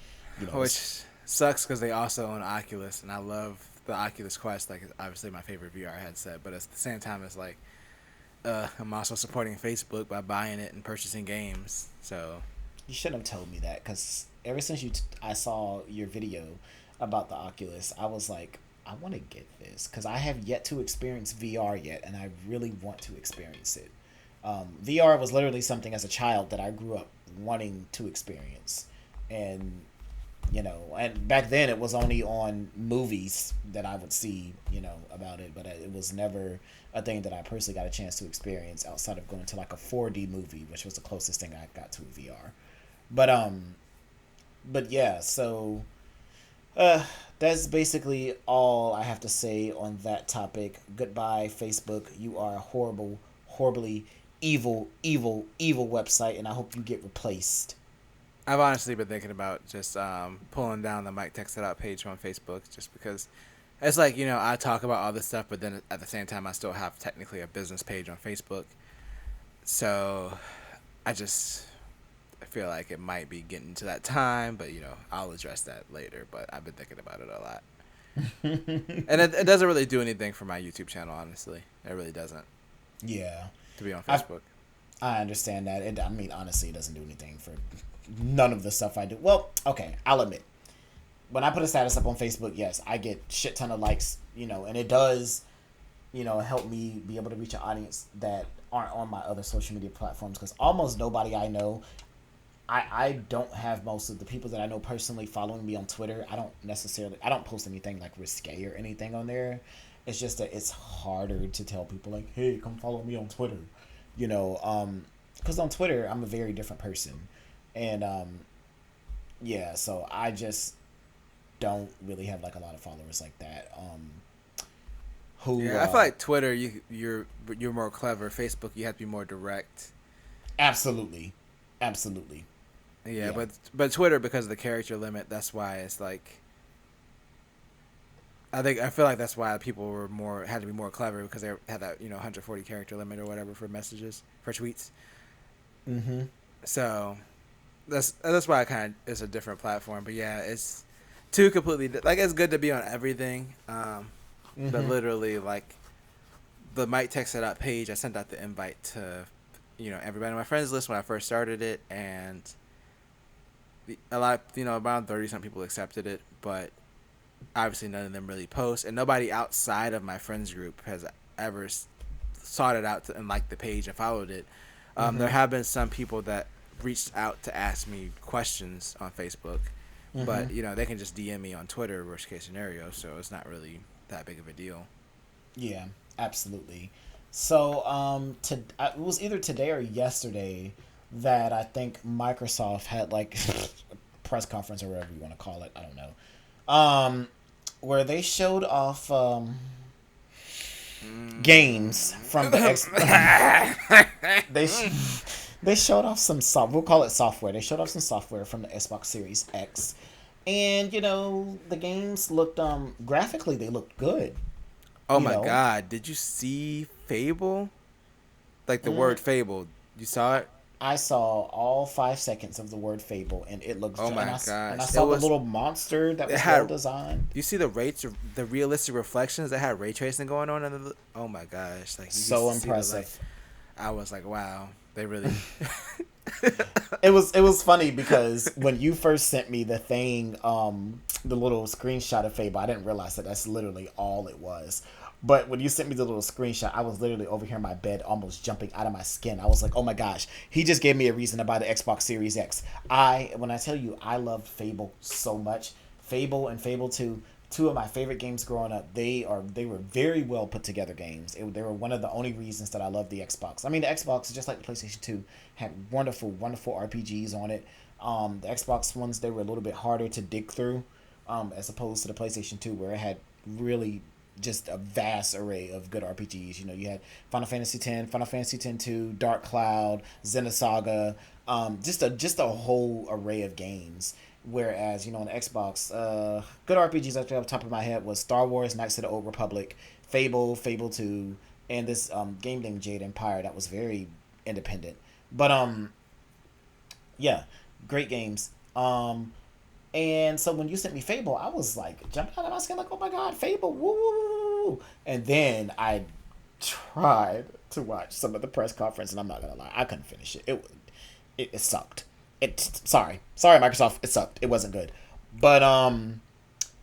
which sucks because they also own Oculus, and I love the Oculus Quest. Like, obviously my favorite VR headset, but at the same time, it's like I'm also supporting Facebook by buying it and purchasing games. So You shouldn't have told me that, because ever since I saw your video about the Oculus, I was like, I want to get this because I have yet to experience VR yet, and I really want to experience it. VR was literally something as a child that I grew up wanting to experience, and and back then it was only on movies that I would see, about it, but it was never a thing that I personally got a chance to experience outside of going to like a 4D movie, which was the closest thing I got to VR. But yeah, so that's basically all I have to say on that topic. Goodbye, Facebook. You are a horrible, horribly evil, evil, evil website, and I hope you get replaced. I've honestly been thinking about just pulling down the Mike Text It Out page on Facebook, just because it's like, I talk about all this stuff, but then at the same time I still have technically a business page on Facebook. So I feel like it might be getting to that time, but I'll address that later. But I've been thinking about it a lot. And it doesn't really do anything for my YouTube channel, honestly. It really doesn't. Yeah. To be on Facebook. I understand that. I mean, honestly, it doesn't do anything for none of the stuff I do. Well, okay, I'll admit. When I put a status up on Facebook, yes, I get shit ton of likes, and it does, help me be able to reach an audience that aren't on my other social media platforms, because almost nobody I know, I don't have most of the people that I know personally following me on Twitter. I don't post anything like risque or anything on there. It's just that it's harder to tell people like, hey, come follow me on Twitter, because on Twitter I'm a very different person, and yeah, so I just don't really have like a lot of followers like that. I feel like Twitter, you're more clever. Facebook, you have to be more direct. Absolutely. Yeah, but Twitter, because of the character limit, that's why it's like. I feel like that's why people had to be more clever, because they had that 140 character limit or whatever for messages, for tweets. Mm-hmm. So that's why it's a different platform. But yeah, it's two completely like, it's good to be on everything. But literally, like, the Mike Text It Out page, I sent out the invite to everybody on my friends list when I first started it, and a lot, around 30-something people accepted it, but obviously none of them really post, and nobody outside of my friends group has ever sought it out and liked the page and followed it. There have been some people that reached out to ask me questions on Facebook, but they can just DM me on Twitter, worst case scenario, so it's not really that big of a deal. Yeah, absolutely. So it was either today or yesterday that I think Microsoft had like a press conference, or whatever you want to call it, I don't know, where they showed off games from the they showed off some we'll call it software. They showed off some software from the Xbox Series X, and the games looked graphically, they looked good. Oh my God, did you see Fable? Like the word Fable, you saw it? I saw all 5 seconds of the word Fable, and it looked. Oh my gosh! And I saw the little monster that was well designed. You see the realistic reflections that had ray tracing going on, oh my gosh! Like, so impressive. I was like, wow, they really. It was funny because when you first sent me the thing, the little screenshot of Fable, I didn't realize that that's literally all it was. But when you sent me the little screenshot, I was literally over here in my bed, almost jumping out of my skin. I was like, oh my gosh, he just gave me a reason to buy the Xbox Series X. When I tell you, I loved Fable so much. Fable and Fable 2, two of my favorite games growing up. They were very well put together games. They were one of the only reasons that I loved the Xbox. I mean, the Xbox, just like the PlayStation 2, had wonderful, wonderful RPGs on it. The Xbox ones, they were a little bit harder to dig through, as opposed to the PlayStation 2, where it had really just a vast array of good RPGs. You had Final Fantasy X, Final Fantasy X-2, Dark Cloud, Xenosaga, just a whole array of games. Whereas, on the Xbox, good RPGs actually off the top of my head was Star Wars, Knights of the Old Republic, Fable 2, and this game named Jade Empire that was very independent. But yeah, great games. And so when you sent me Fable, I was like jumping out of my skin like, oh my God, Fable, woo! And then I tried to watch some of the press conference, and I'm not gonna lie, I couldn't finish it. It sucked. Sorry, Microsoft, it sucked. It wasn't good. But you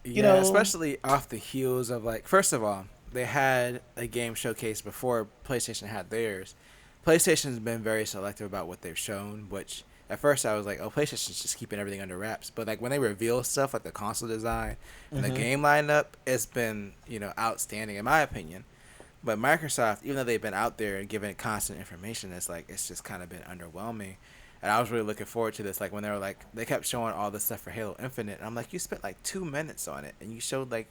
Yeah, know, especially off the heels of like, first of all, they had a game showcase before PlayStation had theirs. PlayStation's been very selective about what they've shown, which at first I was like, oh, PlayStation's just keeping everything under wraps. But like when they reveal stuff like the console design and the mm-hmm. game lineup, it's been, outstanding in my opinion. But Microsoft, even though they've been out there and giving constant information, it's just kind of been underwhelming. And I was really looking forward to this. Like when they were like, they kept showing all this stuff for Halo Infinite. And I'm like, you spent like 2 minutes on it, and you showed like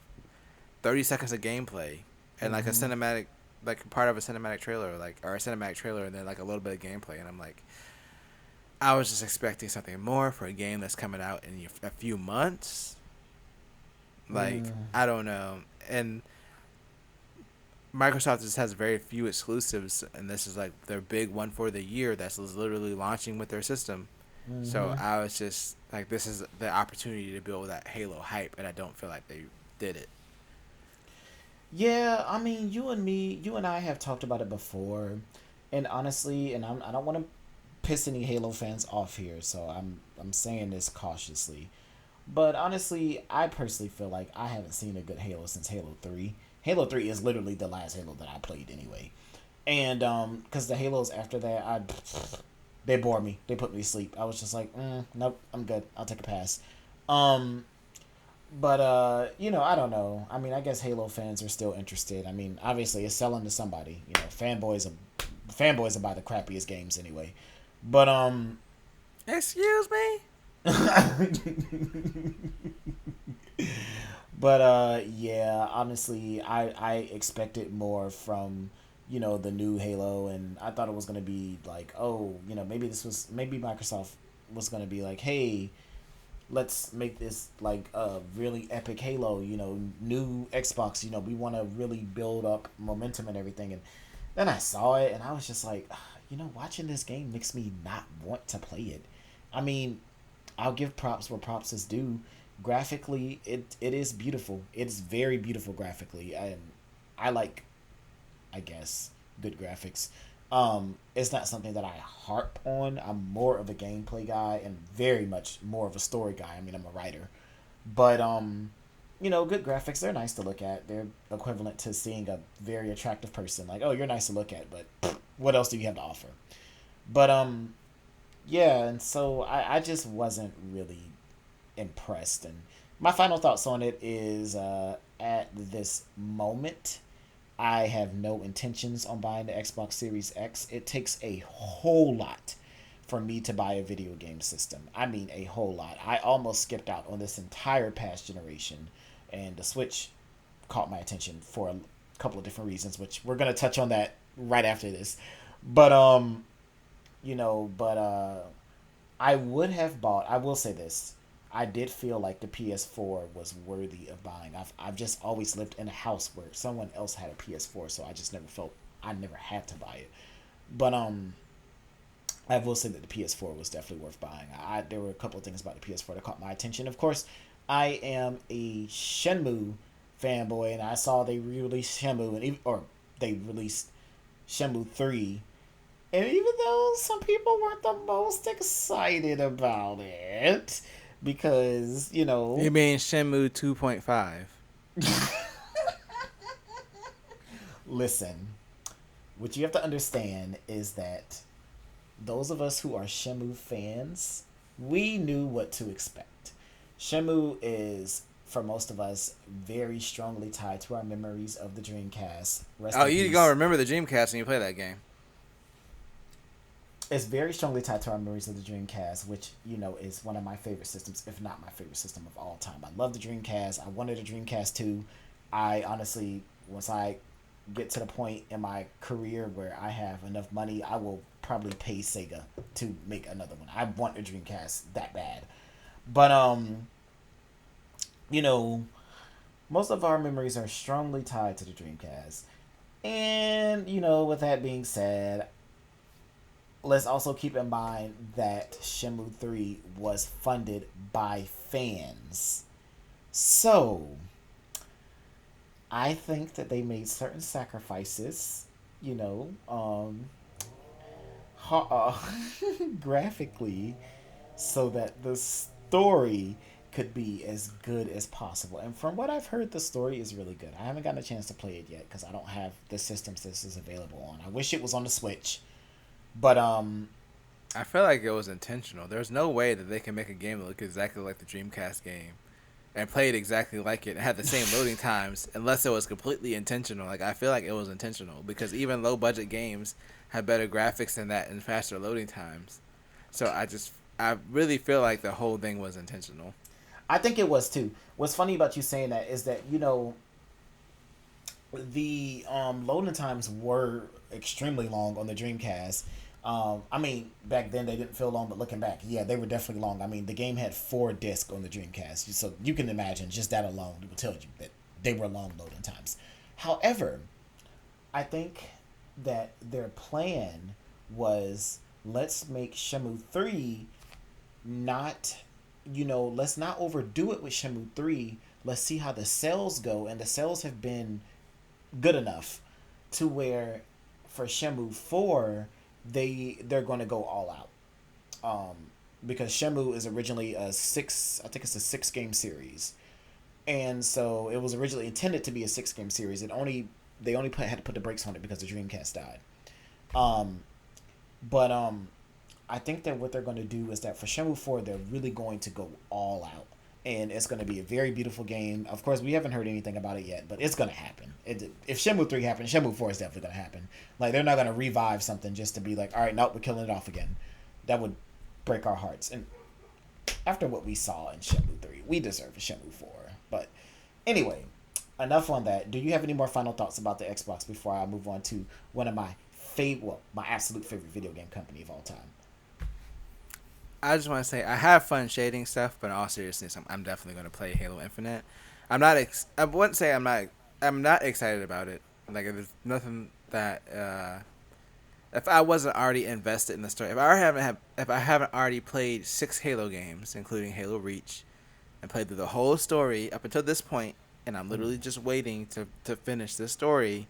30 seconds of gameplay and like a Mm-hmm. cinematic, like part of a cinematic trailer, like or a cinematic trailer, and then like a little bit of gameplay. And I'm like, I was just expecting something more for a game that's coming out in a few months. Like Mm. I don't know, and Microsoft just has very few exclusives, and this is like their big one for the year that's literally launching with their system. So Mm-hmm. I was just like, this is the opportunity to build that Halo hype, and I don't feel like they did it. Yeah, I mean, you and I have talked about it before, and honestly, I don't want to piss any Halo fans off here, so I'm saying this cautiously. But honestly, I personally feel like I haven't seen a good Halo since Halo 3. Halo 3 is literally the last Halo that I played anyway. And cuz the Halos after that, they bore me. They put me to sleep. I was just like, nope, I'm good. I'll take a pass. Um but I don't know. I mean, I guess Halo fans are still interested. I mean, obviously it's selling to somebody. Fanboys are buy the crappiest games anyway. But Excuse me. but yeah, honestly, I expected more from the new Halo, and I thought it was gonna be like, oh, maybe Microsoft was gonna be like, hey, let's make this like a really epic Halo, new Xbox, we want to really build up momentum and everything. And then I saw it and I was just like, watching this game makes me not want to play it. I mean, I'll give props where props is due. Graphically, it is beautiful. It's very beautiful graphically, and I like, I guess, good graphics. It's not something that I harp on. I'm more of a gameplay guy and very much more of a story guy. I mean, I'm a writer, but good graphics. They're nice to look at. They're equivalent to seeing a very attractive person. Like, oh, you're nice to look at, but what else do you have to offer? But yeah, and so I just wasn't really impressed. And my final thoughts on it is, at this moment, I have no intentions on buying the Xbox Series X. It takes a whole lot for me to buy a video game system. I mean, a whole lot. I almost skipped out on this entire past generation, and the Switch caught my attention for a couple of different reasons, which we're gonna touch on that right after this. But I would have bought. I will say this. I did feel like the PS4 was worthy of buying. I've just always lived in a house where someone else had a PS4, so I just never felt I never had to buy it. But I will say that the PS4 was definitely worth buying. There were a couple of things about the PS4 that caught my attention. Of course, I am a Shenmue fanboy, and I saw they released Shenmue, or they released Shenmue 3. And even though some people weren't the most excited about it, because, You mean Shenmue 2.5? listen, what you have to understand is that those of us who are Shenmue fans, we knew what to expect. Shenmue is, for most of us, very strongly tied to our memories of the Dreamcast. Rest Oh, in you gonna peace. remember the Dreamcast when you play that game? It's very strongly tied to our memories of the Dreamcast, which is one of my favorite systems, if not my favorite system of all time. I love the Dreamcast. I wanted a Dreamcast too. I honestly, once I get to the point in my career where I have enough money, I will probably pay Sega to make another one. I want a Dreamcast that bad. But you know, most of our memories are strongly tied to the Dreamcast. And with that being said, let's also keep in mind that Shenmue 3 was funded by fans. So, I think that they made certain sacrifices you know, graphically, so that the story could be as good as possible. And from what I've heard, the story is really good. I haven't gotten a chance to play it yet because I don't have the systems this is available on. I wish it was on the Switch, but I feel like it was intentional. There's no way that they can make a game that look exactly like the Dreamcast game and play it exactly like it and have the same loading times unless it was completely intentional. Like I feel like it was intentional because even low budget games have better graphics than that and faster loading times. So I really feel like the whole thing was intentional. I think it was too. What's funny about you saying that is that the loading times were extremely long on the Dreamcast. I mean, back then they didn't feel long, but looking back, yeah, they were definitely long. I mean, the game had 4 discs on the Dreamcast, so you can imagine just that alone will tell you that they were long loading times. However, I think that their plan was let's make Shenmue 3 not, let's not overdo it with Shenmue 3. Let's see how the sales go. And the sales have been good enough to where for Shenmue 4, they're going to go all out. Because Shenmue is originally I think it's a 6 game series. And so it was originally intended to be a 6 game series. They only had to put the brakes on it because the Dreamcast died. Um, but I think that what they're going to do is that for Shenmue 4, they're really going to go all out. And it's going to be a very beautiful game. Of course, we haven't heard anything about it yet, but it's going to happen. If Shenmue 3 happens, Shenmue 4 is definitely going to happen. Like, they're not going to revive something just to be like, all right, nope, we're killing it off again. That would break our hearts. And after what we saw in Shenmue 3, we deserve a Shenmue 4. But anyway, enough on that. Do you have any more final thoughts about the Xbox before I move on to one of my absolute favorite video game company of all time? I just want to say I have fun shading stuff, but in all seriousness, I'm definitely going to play Halo Infinite. I'm not. I wouldn't say I'm not. I'm not excited about it. Like there's nothing that. If I wasn't already invested in the story, if I haven't already played 6 Halo games, including Halo Reach, and played through the whole story up until this point, and I'm literally just waiting to finish this story,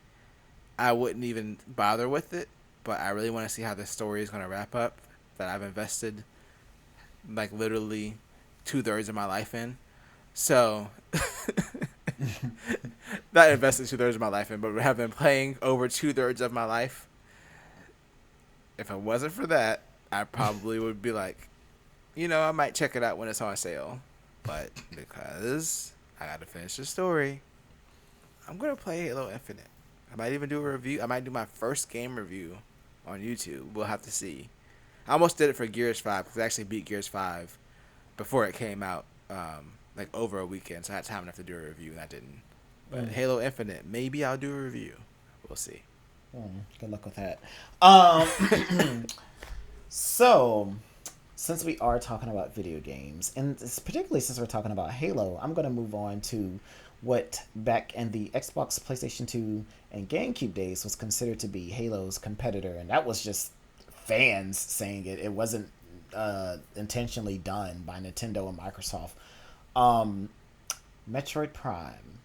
I wouldn't even bother with it. But I really want to see how this story is going to wrap up. That I've invested like literally 2/3 of my life in. So not invested 2/3 of my life in, but have been playing over 2/3 of my life. If it wasn't for that, I probably would be like, I might check it out when it's on sale. But because I got to finish the story, I'm gonna play Halo Infinite. I might even do a review. I might do my first game review on YouTube. We'll have to see. I almost did it for Gears 5 because I actually beat Gears 5 before it came out, like over a weekend. So I had time enough to do a review, and I didn't. But Halo Infinite, maybe I'll do a review. We'll see. Good luck with that. So, since we are talking about video games, and particularly since we're talking about Halo, I'm going to move on to what back in the Xbox, PlayStation 2, and GameCube days was considered to be Halo's competitor, and that was just fans saying it. It wasn't intentionally done by Nintendo and Microsoft. Metroid Prime.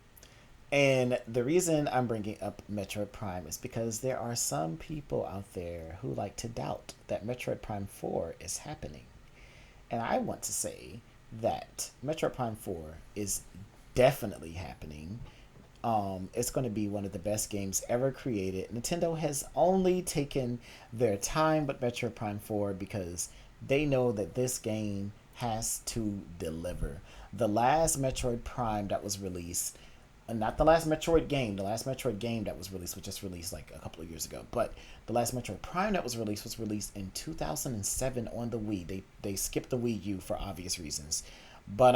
And the reason I'm bringing up Metroid Prime is because there are some people out there who like to doubt that Metroid Prime 4 is happening. And I want to say that Metroid Prime 4 is definitely happening. It's going to be one of the best games ever created. Nintendo has only taken their time with Metroid Prime 4 because they know that this game has to deliver. The last Metroid Prime that was released, not the last Metroid game, the last Metroid game that was released was just released like a couple of years ago, but the last Metroid Prime that was released in 2007 on the Wii. They skipped the Wii U for obvious reasons. But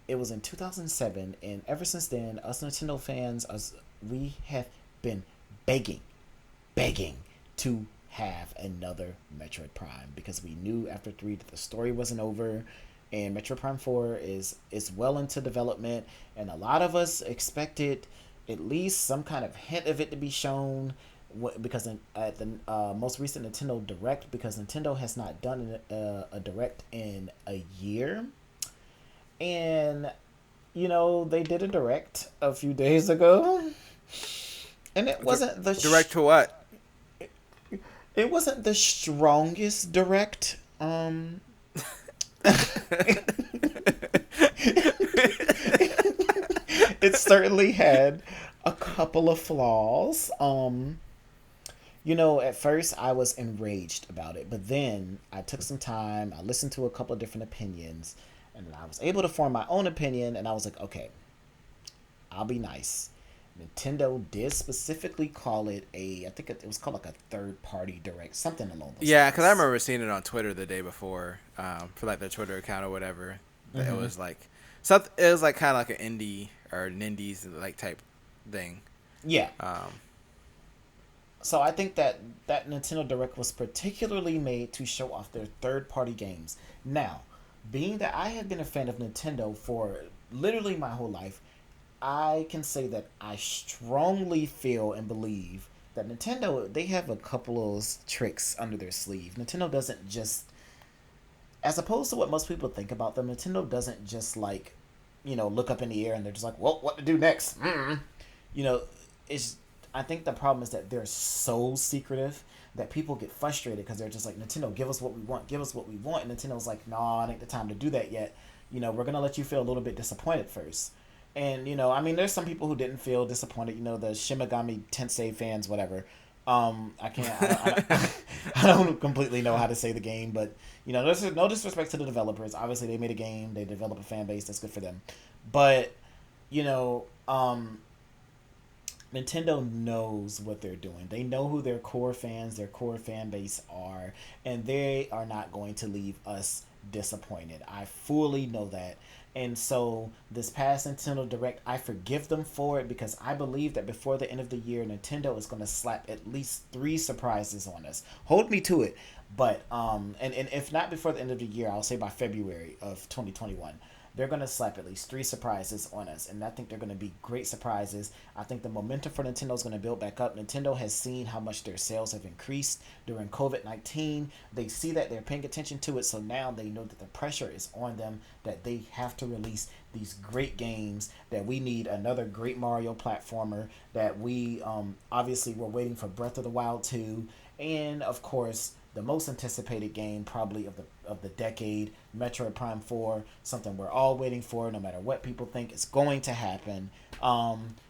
it was in 2007, and ever since then, us Nintendo fans, we have been begging to have another Metroid Prime because we knew after 3 that the story wasn't over, and Metroid Prime 4 is well into development, and a lot of us expected at least some kind of hint of it to be shown because at the most recent Nintendo Direct, because Nintendo has not done a Direct in a year. And, they did a Direct a few days ago. and it wasn't the Direct to what? it wasn't the strongest direct. It certainly had a couple of flaws. At first I was enraged about it, but then I took some time, I listened to a couple of different opinions, and I was able to form my own opinion, and I was like, okay, I'll be nice. Nintendo did specifically call it I think it was called like a third party direct, something along those Yeah, because I lines. remember seeing it on Twitter the day before, for like their Twitter account or whatever. It Mm-hmm. was like something. It was like kind of like an indie or an indies like type thing. Yeah. Um, So I think that Nintendo Direct was particularly made to show off their third party games. Now, being that I have been a fan of Nintendo for literally my whole life, I can say that I strongly feel and believe that Nintendo, they have a couple of tricks under their sleeve. Nintendo doesn't just, as opposed to what most people think about them, Nintendo doesn't just like, look up in the air and they're just like, well, what to do next? You know, it's. I think the problem is that they're so secretive that people get frustrated because they're just like, Nintendo, give us what we want, give us what we want, and Nintendo's like, nah, it ain't the time to do that yet. We're gonna let you feel a little bit disappointed first. And I mean, there's some people who didn't feel disappointed. The Shimigami Tensei fans, whatever. I can't. I don't completely know how to say the game, but there's no disrespect to the developers. Obviously, they made a game. They developed a fan base. That's good for them. But you know, Nintendo knows what they're doing. They know who their core fans, their core fan base are, and they are not going to leave us disappointed. I fully know that. And so this past Nintendo Direct, I forgive them for it because I believe that before the end of the year, Nintendo is going to slap at least 3 surprises on us. Hold me to it. But and if not before the end of the year, I'll say by February of 2021, they're going to slap at least 3 surprises on us, and I think they're going to be great surprises. I think the momentum for Nintendo is going to build back up. Nintendo has seen how much their sales have increased during COVID-19. They see that they're paying attention to it, so now they know that the pressure is on them, that they have to release these great games, that we need another great Mario platformer, that we obviously we're waiting for Breath of the Wild 2, and of course the most anticipated game probably of the decade, Metroid Prime 4, something we're all waiting for no matter what people think is going to happen.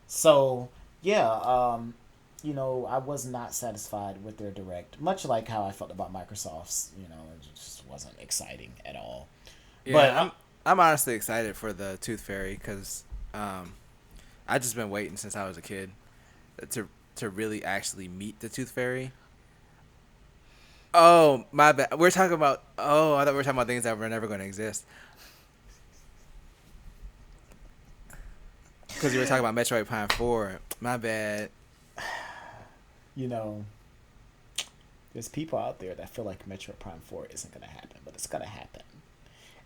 So yeah, I was not satisfied with their direct, much like how I felt about Microsoft's. It just wasn't exciting at all. But yeah, I'm honestly excited for the Tooth Fairy because I just been waiting since I was a kid to really actually meet the Tooth Fairy. Oh, my bad. We're talking about. Oh, I thought we were talking about things that were never going to exist. Because you were talking about Metroid Prime 4. My bad. you know, there's people out there that feel like Metroid Prime 4 isn't going to happen, but it's going to happen.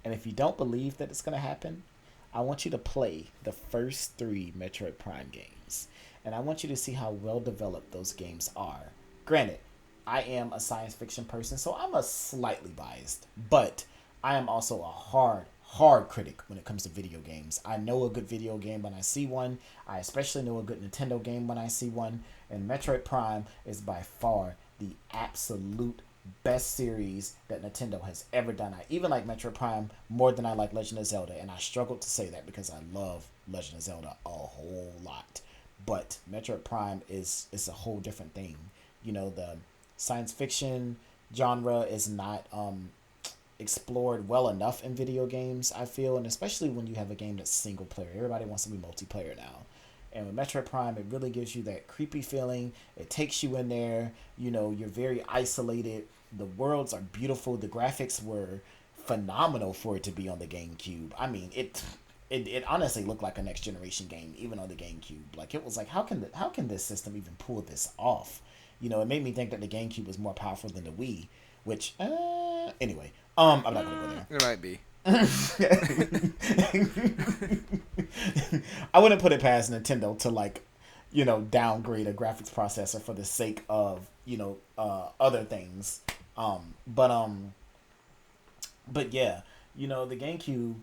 And if you don't believe that it's going to happen, I want you to play the first 3 Metroid Prime games. And I want you to see how well developed those games are. Granted, I am a science fiction person, so I'm a slightly biased, but I am also a hard critic when it comes to video games. I know a good video game when I see one. I especially know a good Nintendo game when I see one. And Metroid Prime is by far the absolute best series that Nintendo has ever done. I even like Metroid Prime more than I like Legend of Zelda, and I struggled to say that because I love Legend of Zelda a whole lot. But Metroid Prime is a whole different thing. The science fiction genre is not explored well enough in video games, I feel, and especially when you have a game that's single player. Everybody wants to be multiplayer now. And with Metroid Prime, it really gives you that creepy feeling. It takes you in there. You're very isolated. The worlds are beautiful. The graphics were phenomenal for it to be on the GameCube. I mean, it honestly looked like a next generation game, even on the GameCube. Like, it was like, how can this system even pull this off? It made me think that the GameCube was more powerful than the Wii, which anyway, I'm not gonna go there. It might be. I wouldn't put it past Nintendo to downgrade a graphics processor for the sake of other things. But yeah, the GameCube,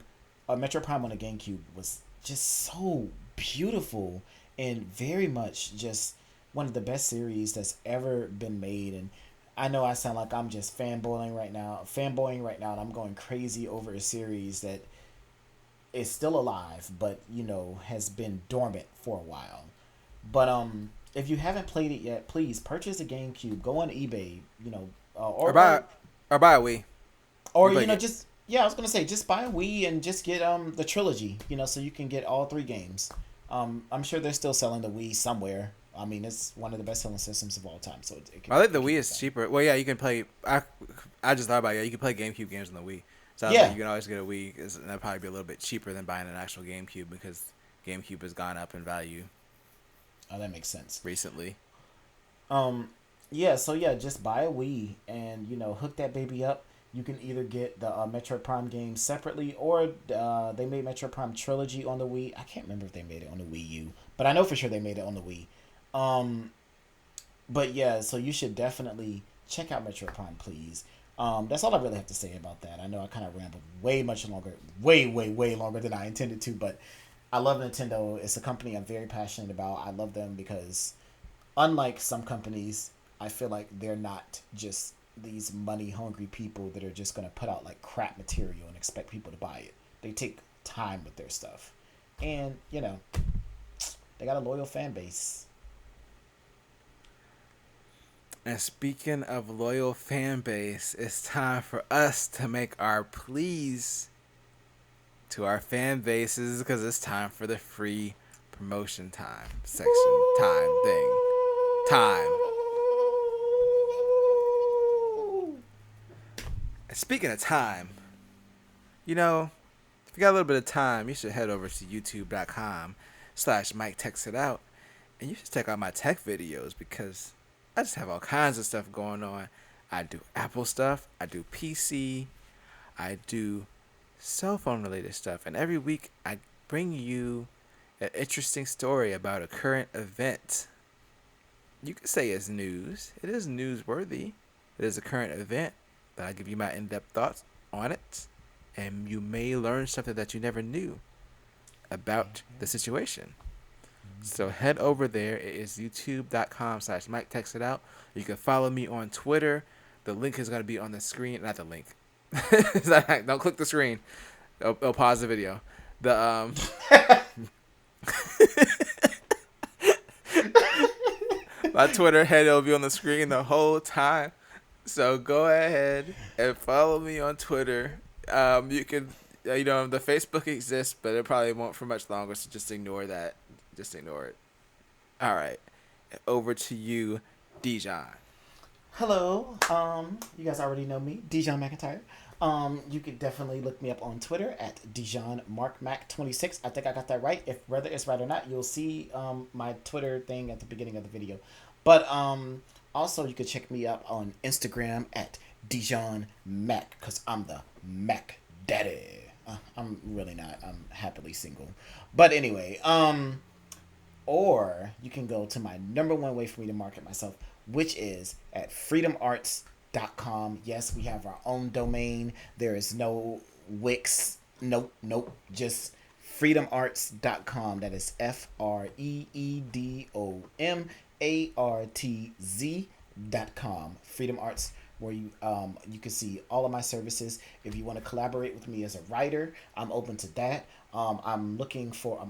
Metro Prime on the GameCube was just so beautiful and very much just one of the best series that's ever been made. And I know I sound like I'm just fanboying right now, and I'm going crazy over a series that is still alive, but has been dormant for a while. But if you haven't played it yet, please purchase a GameCube. Go on eBay, Or buy a Wii. You or play it. just yeah, I was gonna say just buy a Wii and just get the trilogy, so you can get all three games. I'm sure they're still selling the Wii somewhere. I mean, it's one of the best selling systems of all time, so I think the it can Wii be is done. cheaper. Well, yeah, you can play. I just thought about it. You can play GameCube games on the Wii. So I was like, Yeah, you can always get a Wii. And that'd probably be a little bit cheaper than buying an actual GameCube because GameCube has gone up in value oh, that makes sense. recently. Um, yeah, so yeah, just buy a Wii and hook that baby up. You can either get the Metroid Prime game separately, or they made Metroid Prime Trilogy on the Wii. I can't remember if they made it on the Wii U, but I know for sure they made it on the Wii. Um, but yeah, so you should definitely check out Metroid Prime, please. That's all I really have to say about that. I know I kind of rambled way much longer, way longer than I intended to, but I love Nintendo. It's a company I'm very passionate about. I love them because, unlike some companies, I feel like they're not just these money hungry people that are just going to put out like crap material and expect people to buy it. They take time with their stuff. And, they got a loyal fan base. And speaking of loyal fan base, it's time for us to make our pleas to our fan bases because it's time for the free promotion time section. Time. And speaking of time, if you got a little bit of time, you should head over to youtube.com/Mike Texts It Out. And you should check out my tech videos because I just have all kinds of stuff going on. I do Apple stuff, I do PC, I do cell phone related stuff. And every week I bring you an interesting story about a current event. You could say it's news. It is newsworthy. It is a current event, but I give you my in-depth thoughts on it. And you may learn something that you never knew about the situation. So head over there. It is youtube.com/Mike Text It Out. You can follow me on Twitter. The link is going to be on the screen. Not the link. Don't click the screen. It'll pause the video. The my Twitter head will be on the screen the whole time. So go ahead and follow me on Twitter. You can, the Facebook exists, but it probably won't for much longer. So just ignore that. Just ignore it. All right, over to you, Dijon. Hello. You guys already know me, Dijon McIntyre. You could definitely look me up on Twitter at DijonMarkMac26. I think I got that right. If whether it's right or not, you'll see my Twitter thing at the beginning of the video. But also you could check me up on Instagram at Dijon Mac, because I'm the Mac Daddy. I'm really not. I'm happily single. But anyway, or you can go to my number one way for me to market myself, which is at freedomarts.com. Yes, we have our own domain. There is no Wix. Nope. Just freedomarts.com. That is freedomartz.com. Freedom Arts, where you can see all of my services. If you want to collaborate with me as a writer, I'm open to that. I'm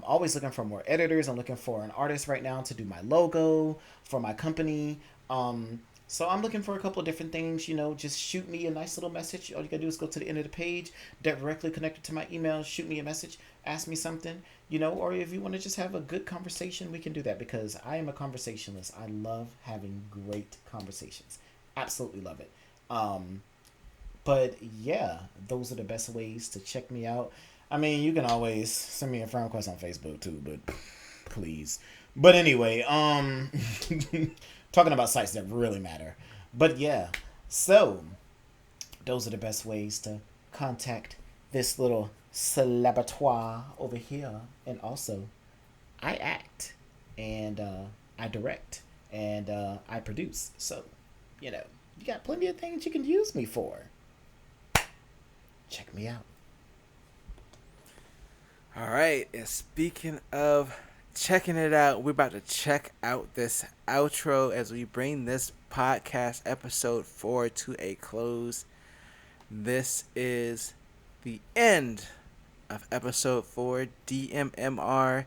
always looking for more editors. I'm looking for an artist right now to do my logo for my company. So I'm looking for a couple of different things. Just shoot me a nice little message. All you gotta do is go to the end of the page, directly connected to my email. Shoot me a message, ask me something. Or if you want to just have a good conversation, we can do that, because I am a conversationalist. I love having great conversations. Absolutely love it. But yeah, those are the best ways to check me out. I mean, you can always send me a friend request on Facebook too, but please. But anyway, talking about sites that really matter. But yeah, so those are the best ways to contact this little celebratoire over here. And also, I act, and I direct, and I produce. So, you got plenty of things you can use me for. Check me out. All right. And speaking of checking it out. We're about to check out this outro as we bring this podcast episode 4 to a close. This is the end of episode 4, DMMR.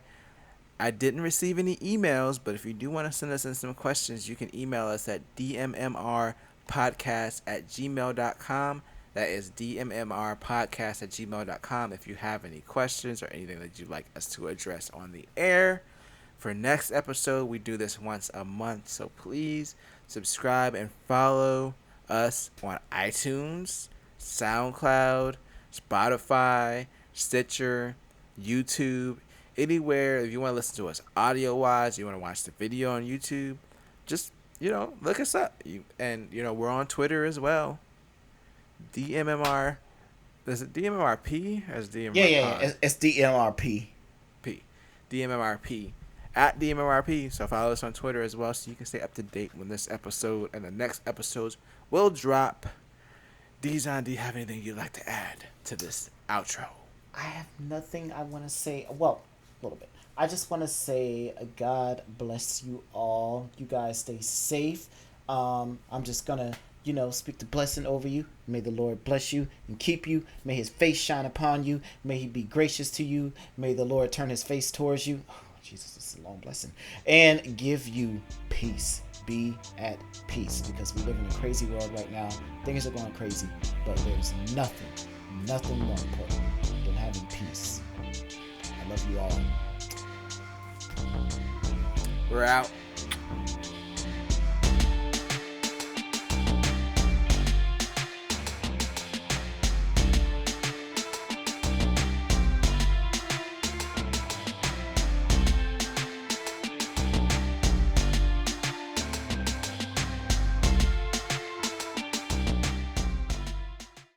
I didn't receive any emails, but if you do want to send us in some questions, you can email us at dmmrpodcast@gmail.com. That is dmmrpodcast@gmail.com if you have any questions or anything that you'd like us to address on the air. For next episode, we do this once a month, so please subscribe and follow us on iTunes, SoundCloud, Spotify, Stitcher, YouTube, anywhere. If you want to listen to us audio wise, you want to watch the video on YouTube, just look us up. And we're on Twitter as well. DMMR. Is it DMMRP or is it DMMR? Yeah. It's DMRP. DMMRP. At DMMRP. So follow us on Twitter as well so you can stay up to date when this episode and the next episodes will drop. Dijon, do you have anything you'd like to add to this outro? I have nothing I want to say. Well, a little bit. I just want to say God bless you all. You guys stay safe. I'm just going to, speak the blessing over you. May the Lord bless you and keep you. May his face shine upon you. May he be gracious to you. May the Lord turn his face towards you. Oh, Jesus, this is a long blessing. And give you peace. Be at peace, because we live in a crazy world right now. Things are going crazy, but there's nothing more important than having peace. I love you all. We're out.